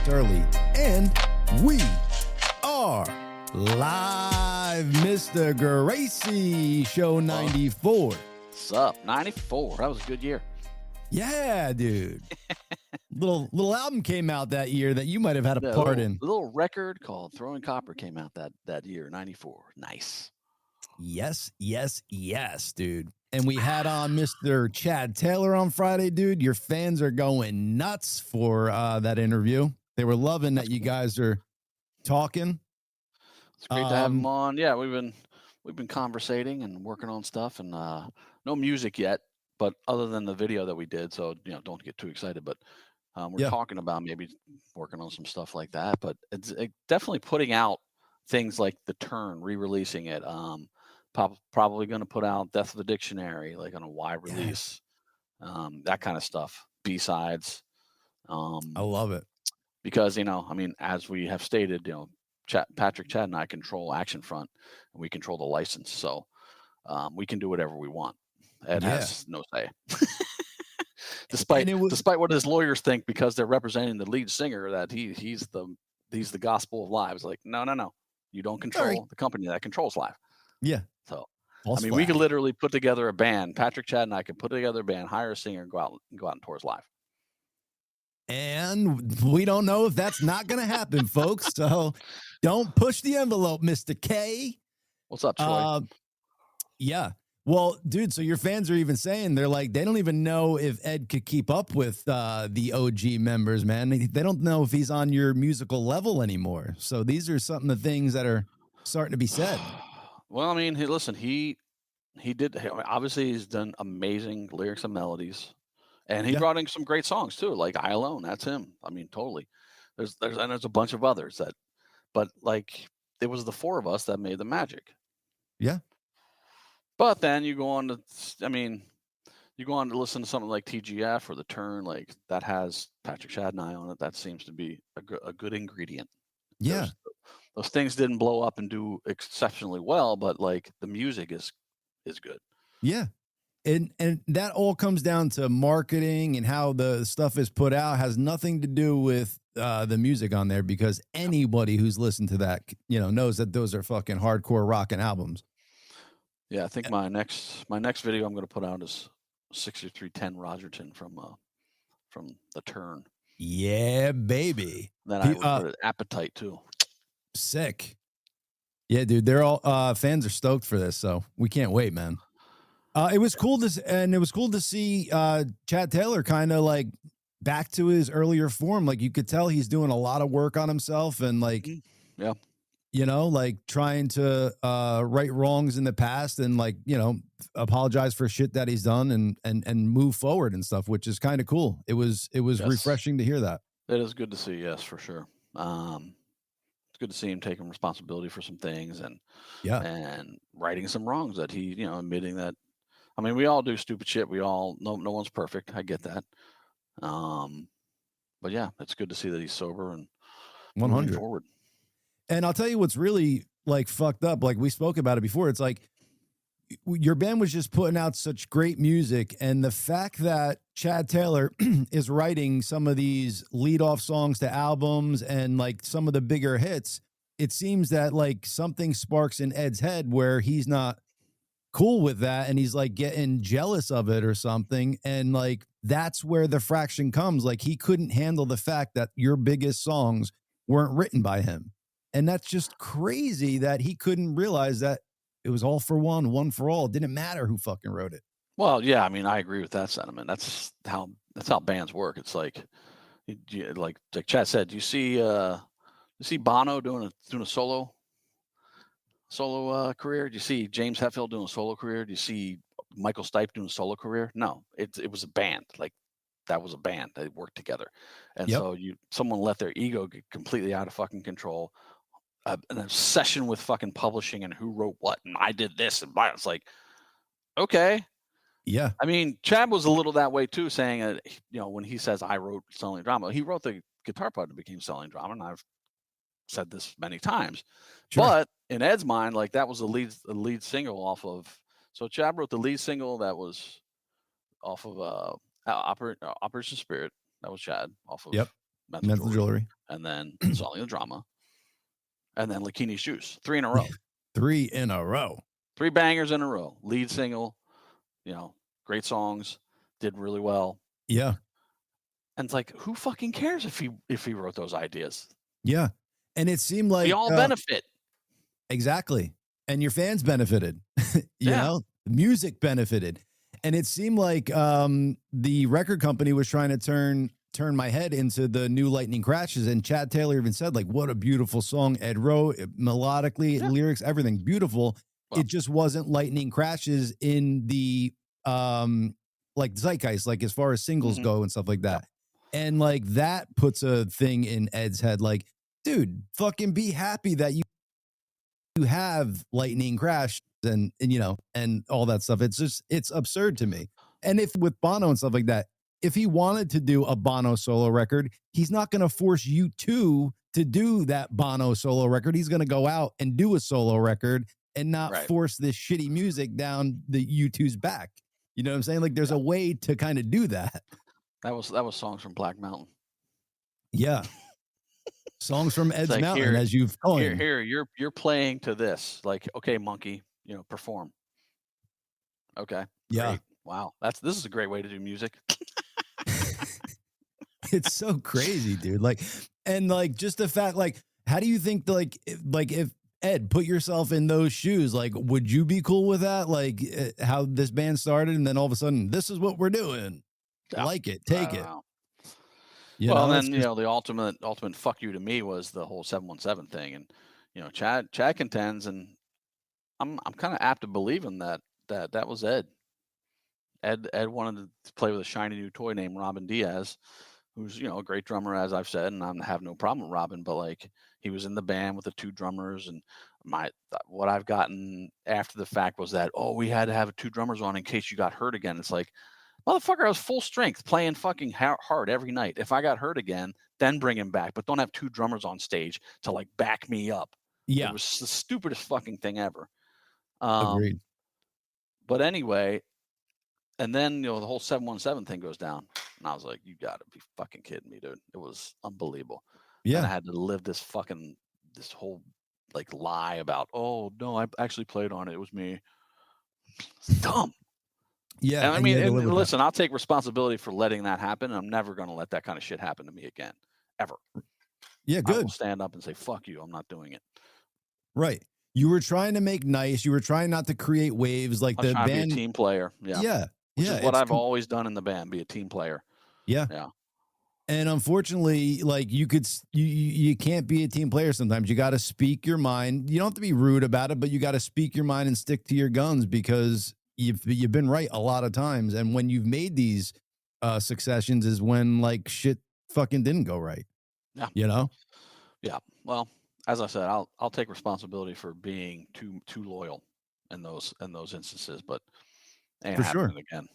early, and we are live, Mr. Gracey, show 94. What's up? 94. That was a good year. Yeah, dude. little album came out that year that you might have had a part in. A little record called Throwing Copper came out that year, 94. Nice. Yes, dude. And we had on Mr. Chad Taylor on Friday, dude. Your fans are going nuts for that interview. They were loving that you guys are talking. It's great to have him on. Yeah, we've been conversating and working on stuff, and no music yet, but other than the video that we did, so don't get too excited. But we're talking about maybe working on some stuff like that. But it's definitely putting out things like The Turn, re-releasing it. Probably going to put out Death of the Dictionary, like on a wide release, that kind of stuff. B-sides. I love it. Because, as we have stated, Patrick, Chad, and I control Action Front, and we control the license. So we can do whatever we want. Ed has no say. Despite what his lawyers think, because they're representing the lead singer, that he's the gospel of live. It's like, no. You don't control the company that controls live. Yeah. So, we could literally put together a band. Patrick, Chad, and I could put together a band, hire a singer, and go out and tour live. And we don't know if that's not going to happen, folks. So don't push the envelope, Mr. K. What's up, Troy? Yeah. Well, dude, so your fans are even saying, they're like, they don't even know if Ed could keep up with the OG members, man. They don't know if he's on your musical level anymore. So these are some of the things that are starting to be said. Well, listen, he did. Obviously, he's done amazing lyrics and melodies, and he brought in some great songs too, like "I Alone." That's him. Totally. There's a bunch of others but like it was the four of us that made the magic. Yeah. But then you go on to listen to something like TGF or The Turn, like that has Patrick, Chad, and I on it. That seems to be a good ingredient. Yeah. Those things didn't blow up and do exceptionally well, but like the music is good. Yeah. And that all comes down to marketing and how the stuff is put out. Has nothing to do with the music on there, because anybody who's listened to that, knows that those are fucking hardcore rocking albums. Yeah, I think my next video I'm going to put out is 6310 Rogerton from The Turn. Yeah, baby. Then I recorded Appetite too. Sick. Yeah, dude, they're all fans are stoked for this, so we can't wait, man. It was cool to see Chad Taylor kind of like back to his earlier form. Like you could tell he's doing a lot of work on himself and like like trying to right wrongs in the past and like, apologize for shit that he's done and move forward and stuff, which is kind of cool. It was refreshing to hear that. It is good to see, yes, for sure. It's good to see him taking responsibility for some things and righting some wrongs that he, admitting that. We all do stupid shit. We all no one's perfect. I get that. But yeah, it's good to see that he's sober and 100 moving forward. And I'll tell you what's really like fucked up. Like we spoke about it before. It's like your band was just putting out such great music. And the fact that Chad Taylor is writing some of these lead off songs to albums and like some of the bigger hits, it seems that like something sparks in Ed's head where he's not cool with that. And he's like getting jealous of it or something. And like, that's where the fraction comes. Like he couldn't handle the fact that your biggest songs weren't written by him. And that's just crazy that he couldn't realize that it was all for one for all. It didn't matter who fucking wrote it. Well, yeah, I agree with that sentiment. That's how bands work. It's like Chad said, you see Bono doing a solo career? Do you see James Hetfield doing a solo career? Do you see Michael Stipe doing a solo career? No, it was a band. Like that was a band. They worked together. And so someone let their ego get completely out of fucking control. An obsession with fucking publishing and who wrote what and I did this and it's like, okay. Yeah. Chad was a little that way too, saying that, when he says I wrote Selling Drama, he wrote the guitar part that became Selling Drama. And I've said this many times, but in Ed's mind, like that was the lead single off of, so Chad wrote the lead single that was off of Operation Spirit. That was Chad off of Mental Jewelry. And then Solving the Drama. And then Lakini's Juice. 3 in a row. 3 in a row. 3 bangers in a row. Lead single, great songs, did really well. Yeah. And it's like, who fucking cares if he wrote those ideas? Yeah. And it seemed like we all benefit. Exactly. And your fans benefited. you know, the music benefited. And it seemed like the record company was trying to turn my head into the new Lightning Crashes. And Chad Taylor even said, like, what a beautiful song Ed wrote, melodically, lyrics, everything beautiful. Well, it just wasn't Lightning Crashes in the like zeitgeist, like as far as singles go and stuff like that. And like that puts a thing in Ed's head, like, dude, fucking be happy that you have Lightning Crash and all that stuff. It's absurd to me. And if with Bono and stuff like that, if he wanted to do a Bono solo record, he's not going to force U2 to do that Bono solo record. He's going to go out and do a solo record and not force this shitty music down the U2's back. You know what I'm saying? Like there's a way to kind of do that. That was songs from Black Mountain. Yeah. Songs from Ed's Mountain, here, as you've called him. Here, you're playing to this. Like, okay, monkey, perform. Okay. Yeah. Great. Wow. This is a great way to do music. It's so crazy, dude. Like, and like just the fact, like, how do you think if Ed, put yourself in those shoes, like, would you be cool with that? Like how this band started and then all of a sudden, this is what we're doing. Yeah. Like it, take it. Well, and then the ultimate fuck you to me was the whole 717 thing, and Chad contends, and I'm kind of apt to believe in that was Ed. Ed wanted to play with a shiny new toy named Robin Diaz, who's a great drummer, as I've said, and I have no problem with Robin, but like he was in the band with the 2 drummers, and what I've gotten after the fact was that we had to have 2 drummers on in case you got hurt again. It's like, motherfucker, I was full strength playing fucking hard every night. If I got hurt again, then bring him back. But don't have 2 drummers on stage to like back me up. Yeah. It was the stupidest fucking thing ever. Agreed. But anyway, and then, the whole 717 thing goes down. And I was like, you got to be fucking kidding me, dude. It was unbelievable. Yeah. And I had to live this whole like lie about, oh, no, I actually played on it. It was me. It's dumb. Yeah. And I mean, listen, I'll take responsibility for letting that happen. I'm never going to let that kind of shit happen to me again, ever. Yeah, good. I will stand up and say, fuck you. I'm not doing it. Right. You were trying to make nice. You were trying not to create waves like the band. To be a team player. Yeah. Yeah. Which is what I've always done in the band, be a team player. Yeah. Yeah. And unfortunately, like you can't be a team player sometimes. You got to speak your mind. You don't have to be rude about it, but you got to speak your mind and stick to your guns because you've been right a lot of times. And when you've made these successions is when like shit fucking didn't go right. Yeah. Yeah. Well, as I said, I'll take responsibility for being too loyal in those instances, but ain't happening again.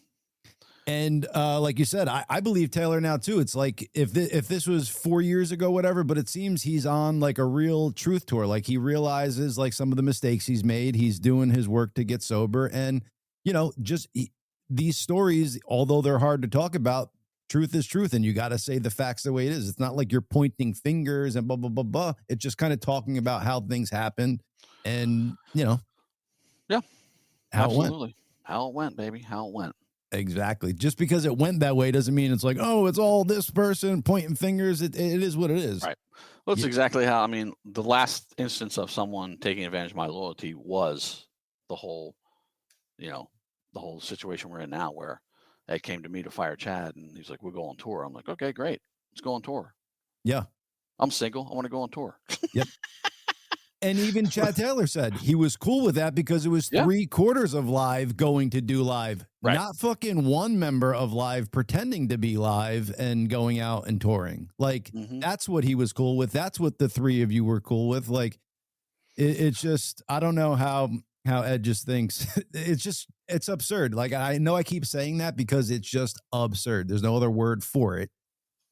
And like you said, I believe Taylor now too. It's like if this was 4 years ago, whatever, but it seems he's on like a real truth tour. Like he realizes like some of the mistakes he's made. He's doing his work to get sober. And, these stories, although they're hard to talk about, truth is truth. And you got to say the facts the way it is. It's not like you're pointing fingers and blah, blah, blah, blah. It's just kind of talking about how things happened and, Yeah, how absolutely. It went. How it went, baby. How it went. Exactly. Just because it went that way doesn't mean it's like, oh, it's all this person pointing fingers. It is what it is. Right. Well, it's exactly how, the last instance of someone taking advantage of my loyalty was the whole, the whole situation we're in now where Ed came to me to fire Chad and he's like, we'll go on tour. I'm like, okay, great. Let's go on tour. Yeah. I'm single. I want to go on tour. Yep. And even Chad Taylor said he was cool with that because it was 3/4 of Live going to do Live, not fucking one member of Live pretending to be Live and going out and touring. Like that's what he was cool with. That's what the 3 of you were cool with. Like it's just, I don't know how Ed just thinks it's absurd. Like I know I keep saying that because it's just absurd. There's no other word for it.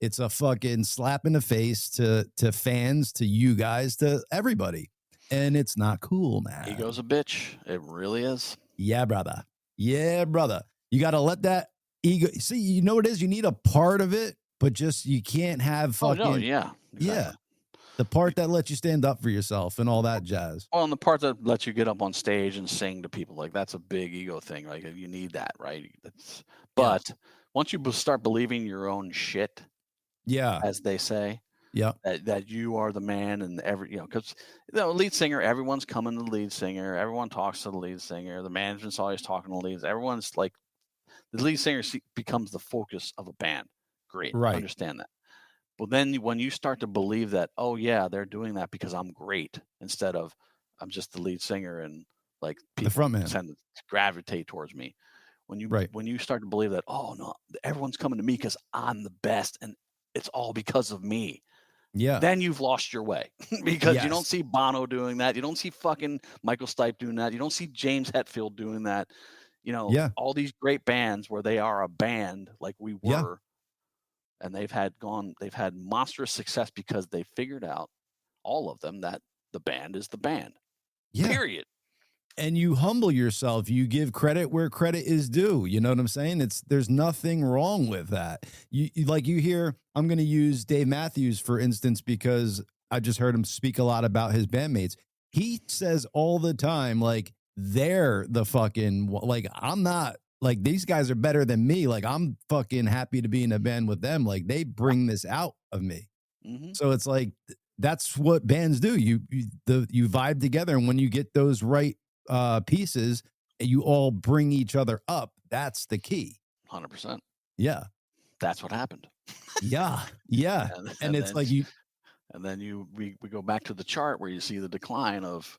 It's a fucking slap in the face to fans, to you guys, to everybody. And it's not cool, man. Ego's a bitch. It really is. Yeah, brother. Yeah, brother. You got to let that ego. See, you know what it is? You need a part of it but just you can't have fucking yeah, exactly. the part that lets you stand up for yourself and all that jazz. Well, and the part that lets you get up on stage and sing to people, like that's a big ego thing. Like you need that, right? But once you start believing your own shit, as they say, that you are the man, and because lead singer, everyone's coming to the lead singer, everyone talks to the lead singer, the management's always talking to the leads, everyone's like, the lead singer becomes the focus of a band. Great, understand that. But then when you start to believe that, oh yeah, they're doing that because I'm great, instead of I'm just the lead singer and like people tend to gravitate towards me. When you start to believe that, oh no, everyone's coming to me because I'm the best and it's all because of me. Yeah. Then you've lost your way because you don't see Bono doing that. You don't see fucking Michael Stipe doing that. You don't see James Hetfield doing that. All these great bands where they are a band like we were, and they've had monstrous success because they figured out, all of them, that the band is the band. Period. And you humble yourself. You give credit where credit is due. You know what I'm saying? There's nothing wrong with that. You hear, I'm going to use Dave Matthews, for instance, because I just heard him speak a lot about his bandmates. He says all the time, like, they're the fucking, like, I'm not, like, these guys are better than me. Like, I'm fucking happy to be in a band with them. Like, they bring this out of me. Mm-hmm. So it's like, that's what bands do. You vibe together. And when you get those right pieces, and you all bring each other up, that's the key. 100%. Yeah. That's what happened. Yeah. Yeah. and it's like and then we go back to the chart where you see the decline of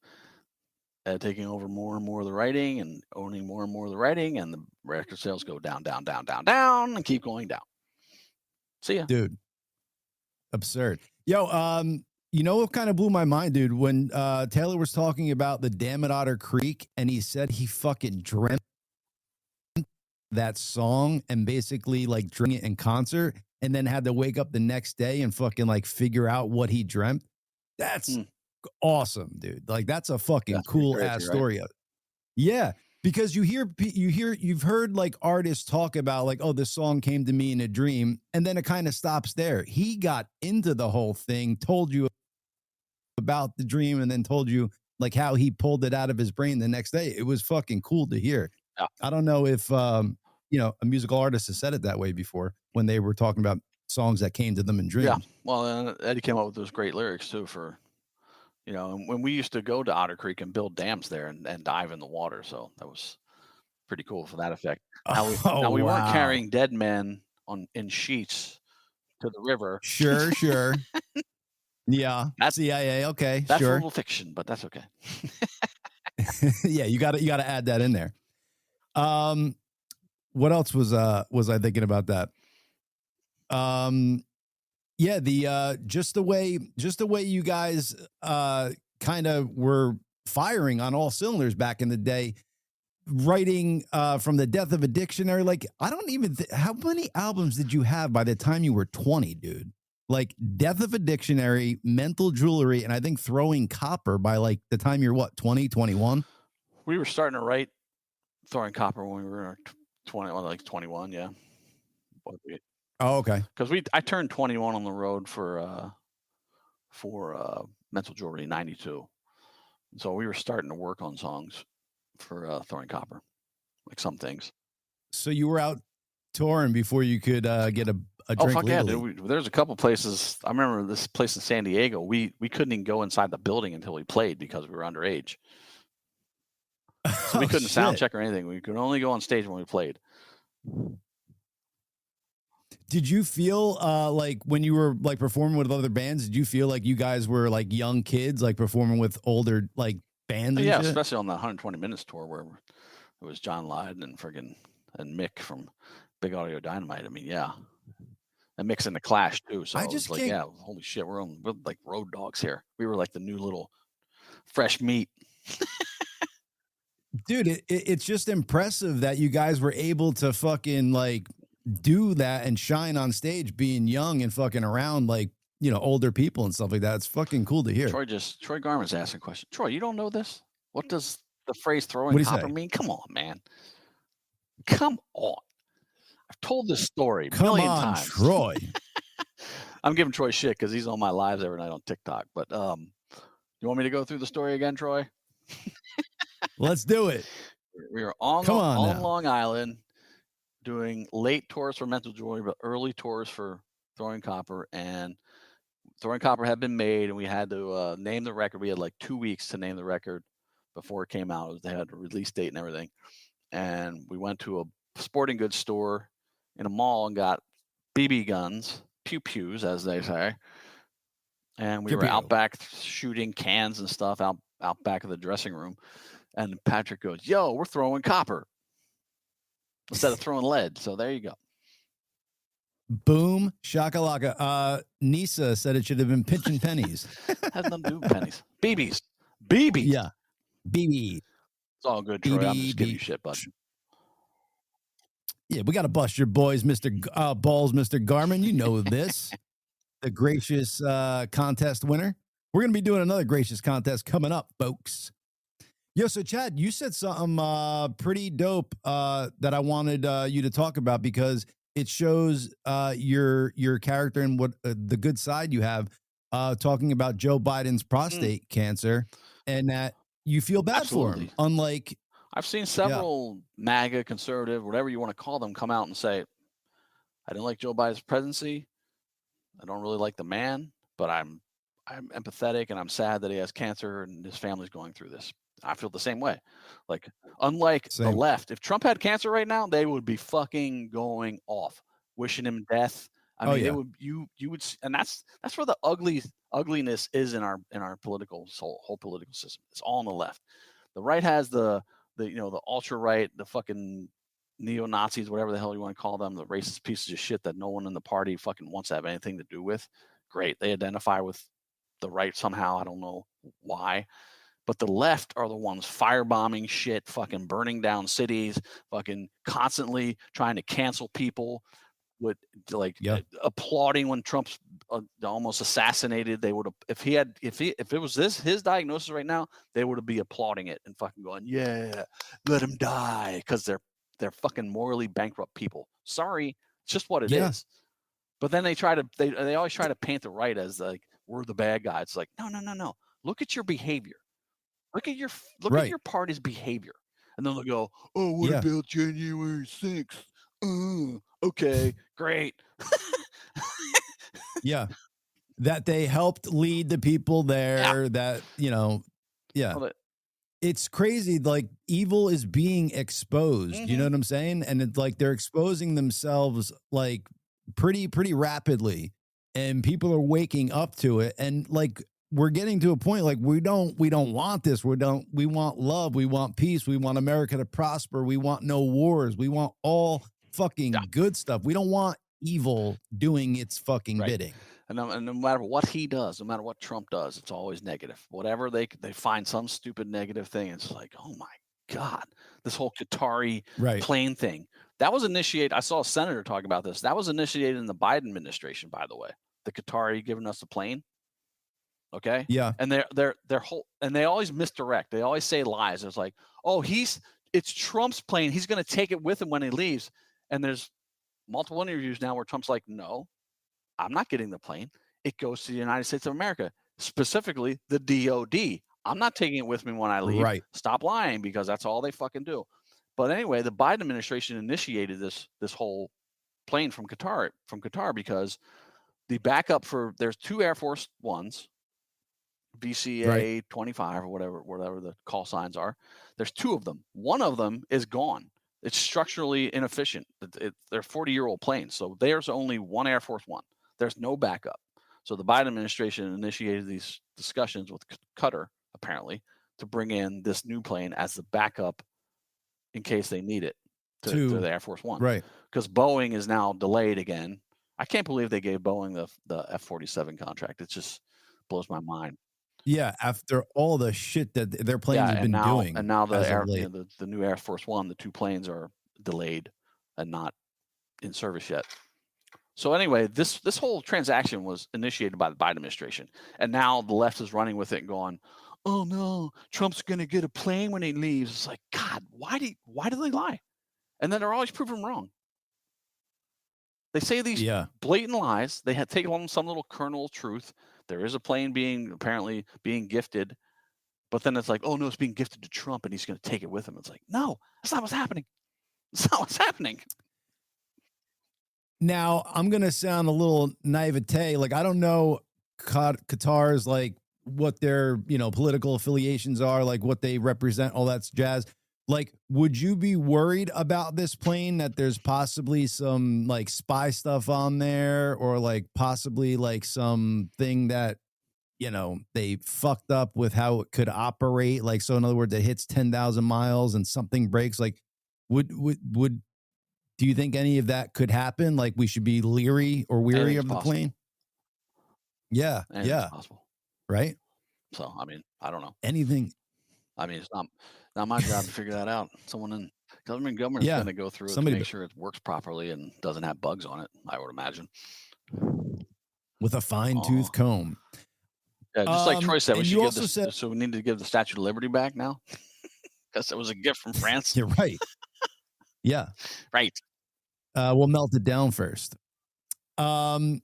Ed taking over more and more of the writing and owning more and more of the writing, and the record sales go down, down, down, down, down, and keep going down. See ya. Dude. Absurd. Yo, you know what kind of blew my mind, dude? When Taylor was talking about the Damn at Otter Creek, and he said he fucking dreamt that song and basically like dreamt it in concert, and then had to wake up the next day and fucking like figure out what he dreamt. That's awesome, dude. Like, that's a fucking cool ass story. Yeah. Because you've heard like artists talk about like, oh, this song came to me in a dream, and then it kind of stops there. He got into the whole thing, told you about the dream, and then told you like how he pulled it out of his brain the next day. It was fucking cool to hear. Yeah. I don't know if a musical artist has said it that way before when they were talking about songs that came to them in dreams. Yeah. Well, Eddie came up with those great lyrics too for, when we used to go to Otter Creek and build dams there and dive in the water. So that was pretty cool for that effect. Now we weren't carrying dead men in sheets to the river. Sure. Yeah. That's CIA. Okay. That's a little fiction, but that's okay. Yeah. You got to add that in there. What else was I thinking about that? Yeah, just the way you guys kind of were firing on all cylinders back in the day, writing from the Death of a Dictionary. Like, I don't even how many albums did you have by the time you were 20, dude? Like, Death of a Dictionary, Mental Jewelry, and I think Throwing Copper by like the time you're 20, 21? We were starting to write Throwing Copper when we were 21, yeah. Oh, okay. Because I turned 21 on the road for Mental Jewelry in 92. So we were starting to work on songs for Throwing Copper, like some things. So you were out touring before you could get a drink. Oh, fuck legally. Yeah, dude. There's a couple places. I remember this place in San Diego. We couldn't even go inside the building until we played because we were underage. So we couldn't sound check or anything. We could only go on stage when we played. Did you feel like when you were like performing with other bands, did you feel like you guys were like young kids, like performing with older like bands? Yeah, especially on the 120 Minutes tour where it was John Lydon and Mick from Big Audio Dynamite. I mean, yeah. And mixing the Clash too. So I was like, yeah, holy shit, we're like road dogs here. We were like the new little fresh meat. Dude, it's just impressive that you guys were able to fucking like do that and shine on stage being young and fucking around like, older people and stuff like that. It's fucking cool to hear. Troy Garman's asking a question. Troy, you don't know this? What does the phrase throwing copper mean? Come on, man. Come on. I've told this story a million times. Troy. I'm giving Troy shit because he's on my lives every night on TikTok. But you want me to go through the story again, Troy? Let's do it. We were on Long Island doing late tours for Mental Joy, but early tours for Throwing Copper. And Throwing Copper had been made, and we had to name the record. We had like 2 weeks to name the record before it came out. They had a release date and everything. And we went to a sporting goods store in a mall and got BB guns, pew-pews, as they say. And we were out back shooting cans and stuff out back of the dressing room. And Patrick goes, "Yo, we're throwing copper instead of throwing lead." So there you go. Boom, shakalaka. Nisa said it should have been pinching pennies. Has nothing to do with pennies. BBs. Yeah. BB. It's all good, Troy. I'm just giving you shit, bud. Yeah, we got to bust your boys, Mr. Balls, Mr. Garmin. You know this. The gracious contest winner. We're going to be doing another gracious contest coming up, folks. Yo, so Chad, you said something pretty dope that I wanted you to talk about because it shows your character and what the good side you have talking about Joe Biden's prostate cancer and that you feel bad for him. Unlike I've seen several MAGA, conservative, whatever you want to call them, come out and say, "I didn't like Joe Biden's presidency. I don't really like the man, but I'm empathetic and I'm sad that he has cancer and his family's going through this." I feel the same way. Like, unlike the left, if Trump had cancer right now, they would be fucking going off, wishing him death. I mean, it would you would, and that's where the ugliness is in our political whole political system. It's all on the left. The right has the ultra right, the fucking neo-Nazis, whatever the hell you want to call them, the racist pieces of shit that no one in the party fucking wants to have anything to do with. Great. They identify with the right somehow. I don't know why. But the left are the ones firebombing shit, fucking burning down cities, fucking constantly trying to cancel people, with applauding when Trump's almost assassinated. They would have, if it was his diagnosis right now, they would be applauding it and fucking going, "Yeah, let him die," because they're fucking morally bankrupt people. Sorry, it's just what it is. But then they always try to paint the right as like we're the bad guys. It's like no. Look at your behavior. Look at your party's behavior, and then they'll go, "Oh, what about January 6th? Okay, great." Yeah, that they helped lead the people there. That it's crazy. Like evil is being exposed. You know what I'm saying? And it's like they're exposing themselves like pretty rapidly, and people are waking up to it. And like we're getting to a point like we don't want this. We want love. We want peace. We want America to prosper. We want no wars. We want all fucking good stuff. We don't want evil doing its fucking bidding. And no matter what he does, no matter what Trump does, it's always negative. Whatever they find some stupid negative thing. It's like, oh my God, this whole Qatari plane thing. That was initiated. I saw a senator talk about this. That was initiated in the Biden administration, by the way. The Qatari giving us a plane. Okay. Yeah. And they're whole, and they always misdirect. They always say lies. It's like, oh, it's Trump's plane. He's going to take it with him when he leaves. And there's multiple interviews now where Trump's like, "No, I'm not getting the plane. It goes to the United States of America, specifically the DOD. I'm not taking it with me when I leave." Right. Stop lying, because that's all they fucking do. But anyway, the Biden administration initiated this whole plane from Qatar because the backup there's 2 Air Force Ones, VCA 25 or whatever the call signs are. There's 2 of them. One of them is gone. It's structurally inefficient. They're 40-year-old planes. So there's only 1 Air Force One. There's no backup. So the Biden administration initiated these discussions with Qatar, apparently, to bring in this new plane as the backup in case they need it to the Air Force One. Right. Because Boeing is now delayed again. I can't believe they gave Boeing the F-47 contract. It just blows my mind. Yeah, after all the shit that their planes have been doing. And now the new Air Force One, the 2 planes are delayed and not in service yet. So anyway, this whole transaction was initiated by the Biden administration. And now the left is running with it and going, "Oh no, Trump's going to get a plane when he leaves." It's like, God, why do they lie? And then they're always proven wrong. They say these blatant lies. They had taken on some little kernel of truth. There is a plane apparently being gifted, but then it's like, oh no, it's being gifted to Trump and he's going to take it with him. It's like, no, that's not what's happening. That's not what's happening. Now, I'm going to sound a little naivete. Like, I don't know Qatar's, like, what their, political affiliations are, like what they represent, all that jazz. Like, would you be worried about this plane, that there's possibly some, like, spy stuff on there, or, like, possibly, like, something that, they fucked up with how it could operate? Like, so in other words, it hits 10,000 miles and something breaks. Like, would do you think any of that could happen? Like, we should be leery or weary of the plane? Yeah. Anything's possible. Right? So, I mean, I don't know. Anything. I mean, it's not my job to figure that out. Someone in government is going to go through it to make sure it works properly and doesn't have bugs on it, I would imagine. With a fine-tooth comb. Yeah, just like Troy said, so we need to give the Statue of Liberty back now? Because it was a gift from France? You're right. Yeah. Right. We'll melt it down first. Do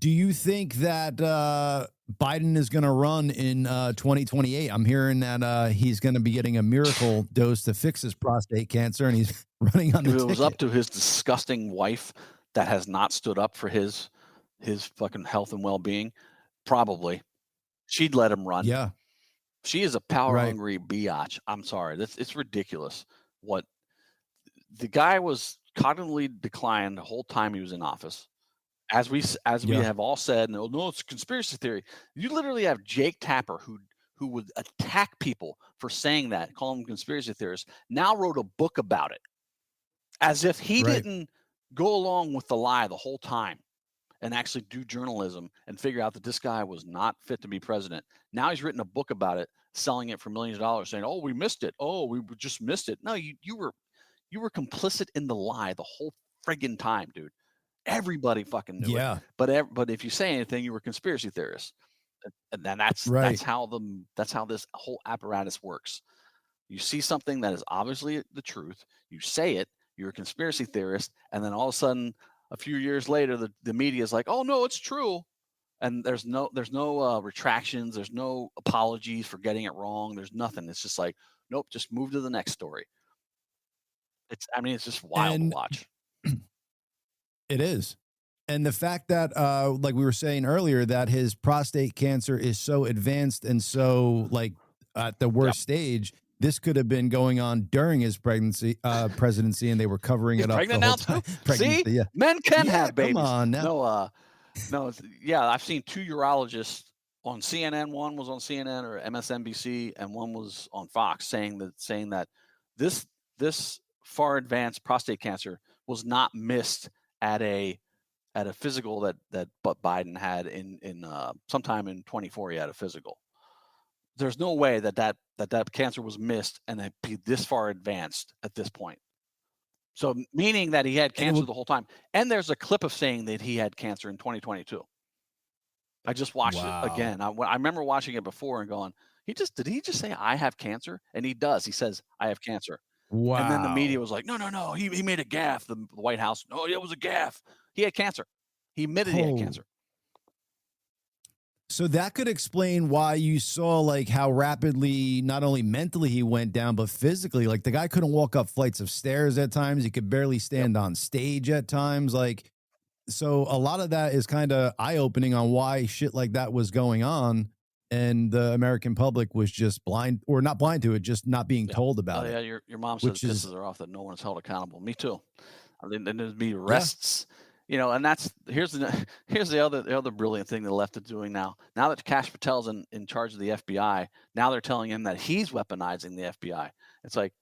you think that Biden is going to run in 2028? I'm hearing that he's going to be getting a miracle dose to fix his prostate cancer, and he's running on the ticket. If it was up to his disgusting wife that has not stood up for his fucking health and well-being, probably she'd let him run. Yeah. She is a power-hungry biatch. I'm sorry. It's ridiculous. What the guy was cognitively declined the whole time he was in office. As we have all said, no, it's a conspiracy theory. You literally have Jake Tapper, who would attack people for saying that, call them conspiracy theorists, now wrote a book about it, as if he didn't go along with the lie the whole time and actually do journalism and figure out that this guy was not fit to be president. Now he's written a book about it, selling it for millions of dollars, saying, "Oh, we missed it. Oh, we just missed it." No, you were complicit in the lie the whole friggin' time, dude. Everybody fucking knew it. But if you say anything, you were a conspiracy theorist. And then that's how this whole apparatus works. You see something that is obviously the truth, you say it, you're a conspiracy theorist, and then all of a sudden, a few years later, the media is like, "Oh no, it's true," and there's no retractions, there's no apologies for getting it wrong, there's nothing. It's just like, nope, just move to the next story. It's just wild to watch. It is. And the fact that, like we were saying earlier, that his prostate cancer is so advanced and so, like, at the worst stage, this could have been going on during his presidency, and they were covering it up the whole time. See? Yeah. Men can have babies. Come on now. No, I've seen two urologists on CNN. One was on CNN or MSNBC, and one was on Fox, saying that this far advanced prostate cancer was not missed at a physical that Biden had in sometime in 24. He had a physical. There's no way that cancer was missed and that be this far advanced at this point. So meaning that he had cancer the whole time. And there's a clip of saying that he had cancer in 2022. I just watched it again. I remember watching it before and going, did he just say I have cancer? And he does. He says I have cancer. Wow. And then the media was like, no. He made a gaffe. The White House. No, it was a gaffe. He had cancer. He admitted he had cancer. So that could explain why you saw, like, how rapidly, not only mentally he went down, but physically. Like, the guy couldn't walk up flights of stairs at times. He could barely stand on stage at times. Like, so a lot of that is kind of eye-opening on why shit like that was going on. And the American public was just blind, or not blind to it, just not being told about it. Yeah, your mom says it pisses her off that no one is held accountable. Me too. I mean, then there'd be arrests, and here's the other brilliant thing they're left to doing now. Now that Kash Patel's in charge of the FBI, now they're telling him that he's weaponizing the FBI. It's like,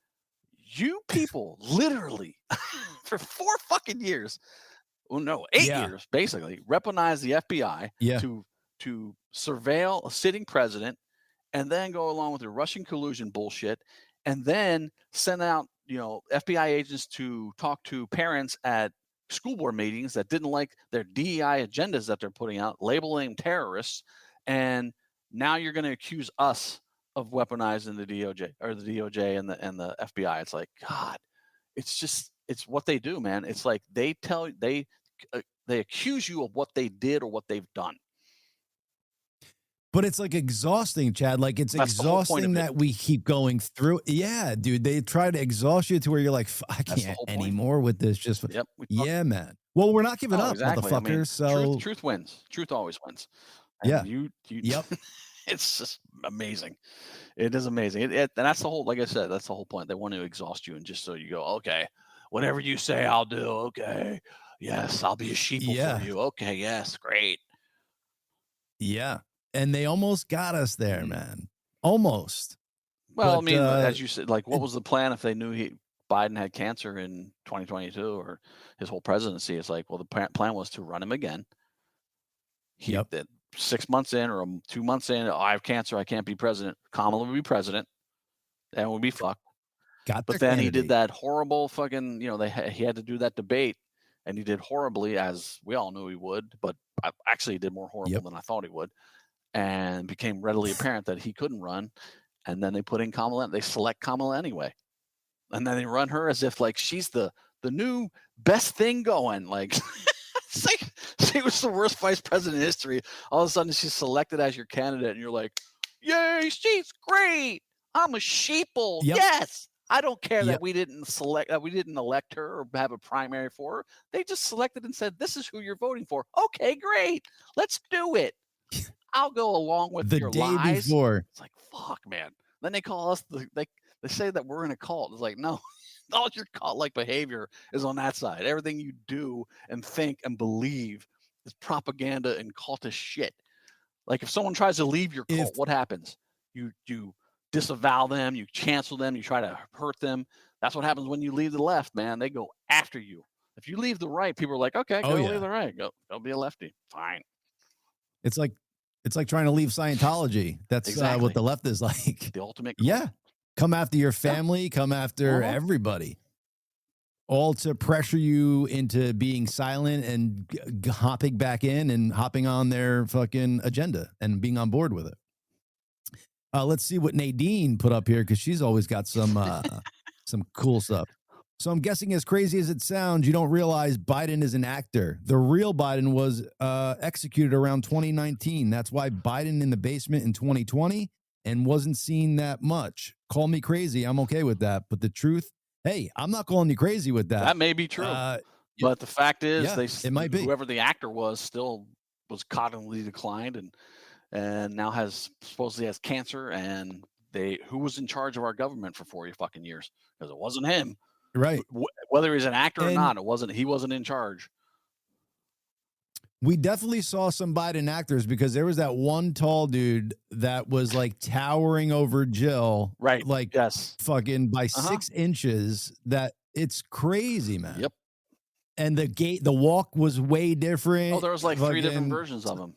you people literally for 4 fucking years, well, no, 8 years basically, weaponize the FBI to surveil a sitting president, and then go along with the Russian collusion bullshit, and then send out FBI agents to talk to parents at school board meetings that didn't like their DEI agendas that they're putting out, labeling terrorists, and now you're going to accuse us of weaponizing the DOJ and the FBI. It's like, God, it's what they do, man. It's like they they accuse you of what they did or what they've done. But it's like exhausting, Chad. Like it's exhausting that we keep going through. Yeah, dude. They try to exhaust you to where you're like, I can't anymore with this. Just yeah, man. Well, we're not giving up, exactly. motherfuckers. I mean, so truth wins. Truth always wins. And yep. It's just amazing. It is amazing. And that's the whole, like I said, that's the whole point. They want to exhaust you, and just so you go, okay, whatever you say, I'll do. Okay, yes, I'll be a sheeple for you. Okay, yes, great. Yeah. And they almost got us there, man. Almost. Well, but, I mean, as you said, like, what was the plan if they knew Biden had cancer in 2022 or his whole presidency? It's like, well, the plan was to run him again. Yep. 6 months in or 2 months in, I have cancer, I can't be president. Kamala will be president, and we'll be fucked. But then he did that horrible fucking, he had to do that debate, and he did horribly, as we all knew he would, but actually he did more horrible than I thought he would, and became readily apparent that he couldn't run. And then they put in Kamala, they select Kamala anyway. And then they run her as if like she's the new best thing going. Like, it's like she was the worst vice president in history. All of a sudden she's selected as your candidate, and you're like, yay, she's great. I'm a sheeple. Yes. I don't care that we didn't elect her or have a primary for her. They just selected and said, this is who you're voting for. Okay, great. Let's do it. I'll go along with your lies. Before. It's like, fuck, man. Then they call us, they say that we're in a cult. It's like, no, all your cult-like behavior is on that side. Everything you do and think and believe is propaganda and cultish shit. Like if someone tries to leave your cult, what happens? You disavow them, you cancel them, you try to hurt them. That's what happens when you leave the left, man. They go after you. If you leave the right, people are like, okay, go leave the right. Go be a lefty. Fine. It's like trying to leave Scientology. That's what the left is like. The ultimate. Yeah. Come after your family, come after everybody. All to pressure you into being silent and hopping back in and hopping on their fucking agenda and being on board with it. Let's see what Nadine put up here, because she's always got some cool stuff. So I'm guessing, as crazy as it sounds, you don't realize Biden is an actor. The real Biden was executed around 2019. That's why Biden in the basement in 2020 and wasn't seen that much. Call me crazy. I'm okay with that. But the truth, hey, I'm not calling you crazy with that. That may be true. But the fact is, it might be. Whoever the actor was still was cognitively declined and now supposedly has cancer. And who was in charge of our government for 40 fucking years? Because it wasn't him. Right. Whether he's an actor or not, he wasn't in charge. We definitely saw some Biden actors, because there was that one tall dude that was like towering over Jill. Right. Like fucking by 6 inches. That it's crazy, man. Yep. And the walk was way different. Oh, there was like 3 different versions of him.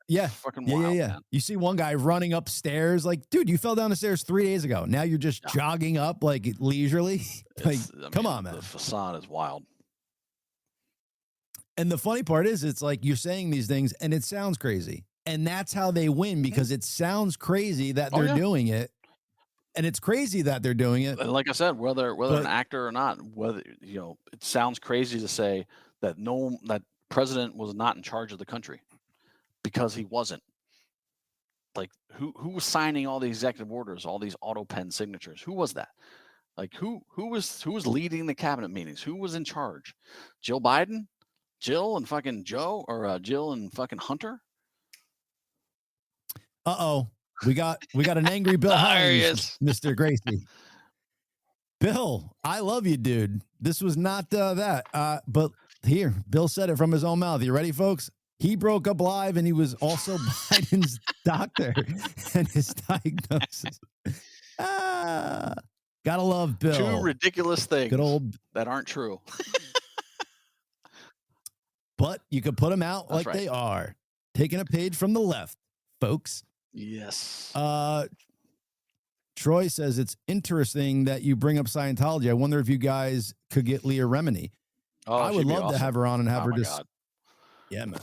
Yeah. Fucking wild, yeah. Man. You see one guy running upstairs, like, dude, you fell down the stairs 3 days ago. Now you're just jogging up like leisurely. Like, come on, man. The facade is wild. And the funny part is, it's like you're saying these things and it sounds crazy. And that's how they win, because it sounds crazy that they're doing it. And it's crazy that they're doing it. And like I said, whether an actor or not, whether, it sounds crazy to say that that president was not in charge of the country, because he wasn't. Like who was signing all the executive orders, all these auto pen signatures? Who was that? Like who was leading the cabinet meetings? Who was in charge? Jill Biden? Jill and fucking Joe, or Jill and fucking Hunter? Uh-oh. We got an angry Bill Hines, Mr. Gracey. Bill, I love you, dude. This was not that. But here, Bill said it from his own mouth. You ready, folks? He broke up live, and he was also Biden's doctor and his diagnosis. Gotta love Bill. 2 ridiculous things Good old that aren't true. But you could put them out like they are. Taking a page from the left, folks. Yes. Troy says, it's interesting that you bring up Scientology. I wonder if you guys could get Leah Remini. Oh, I would love to have her on and have her just. God. Yeah, man.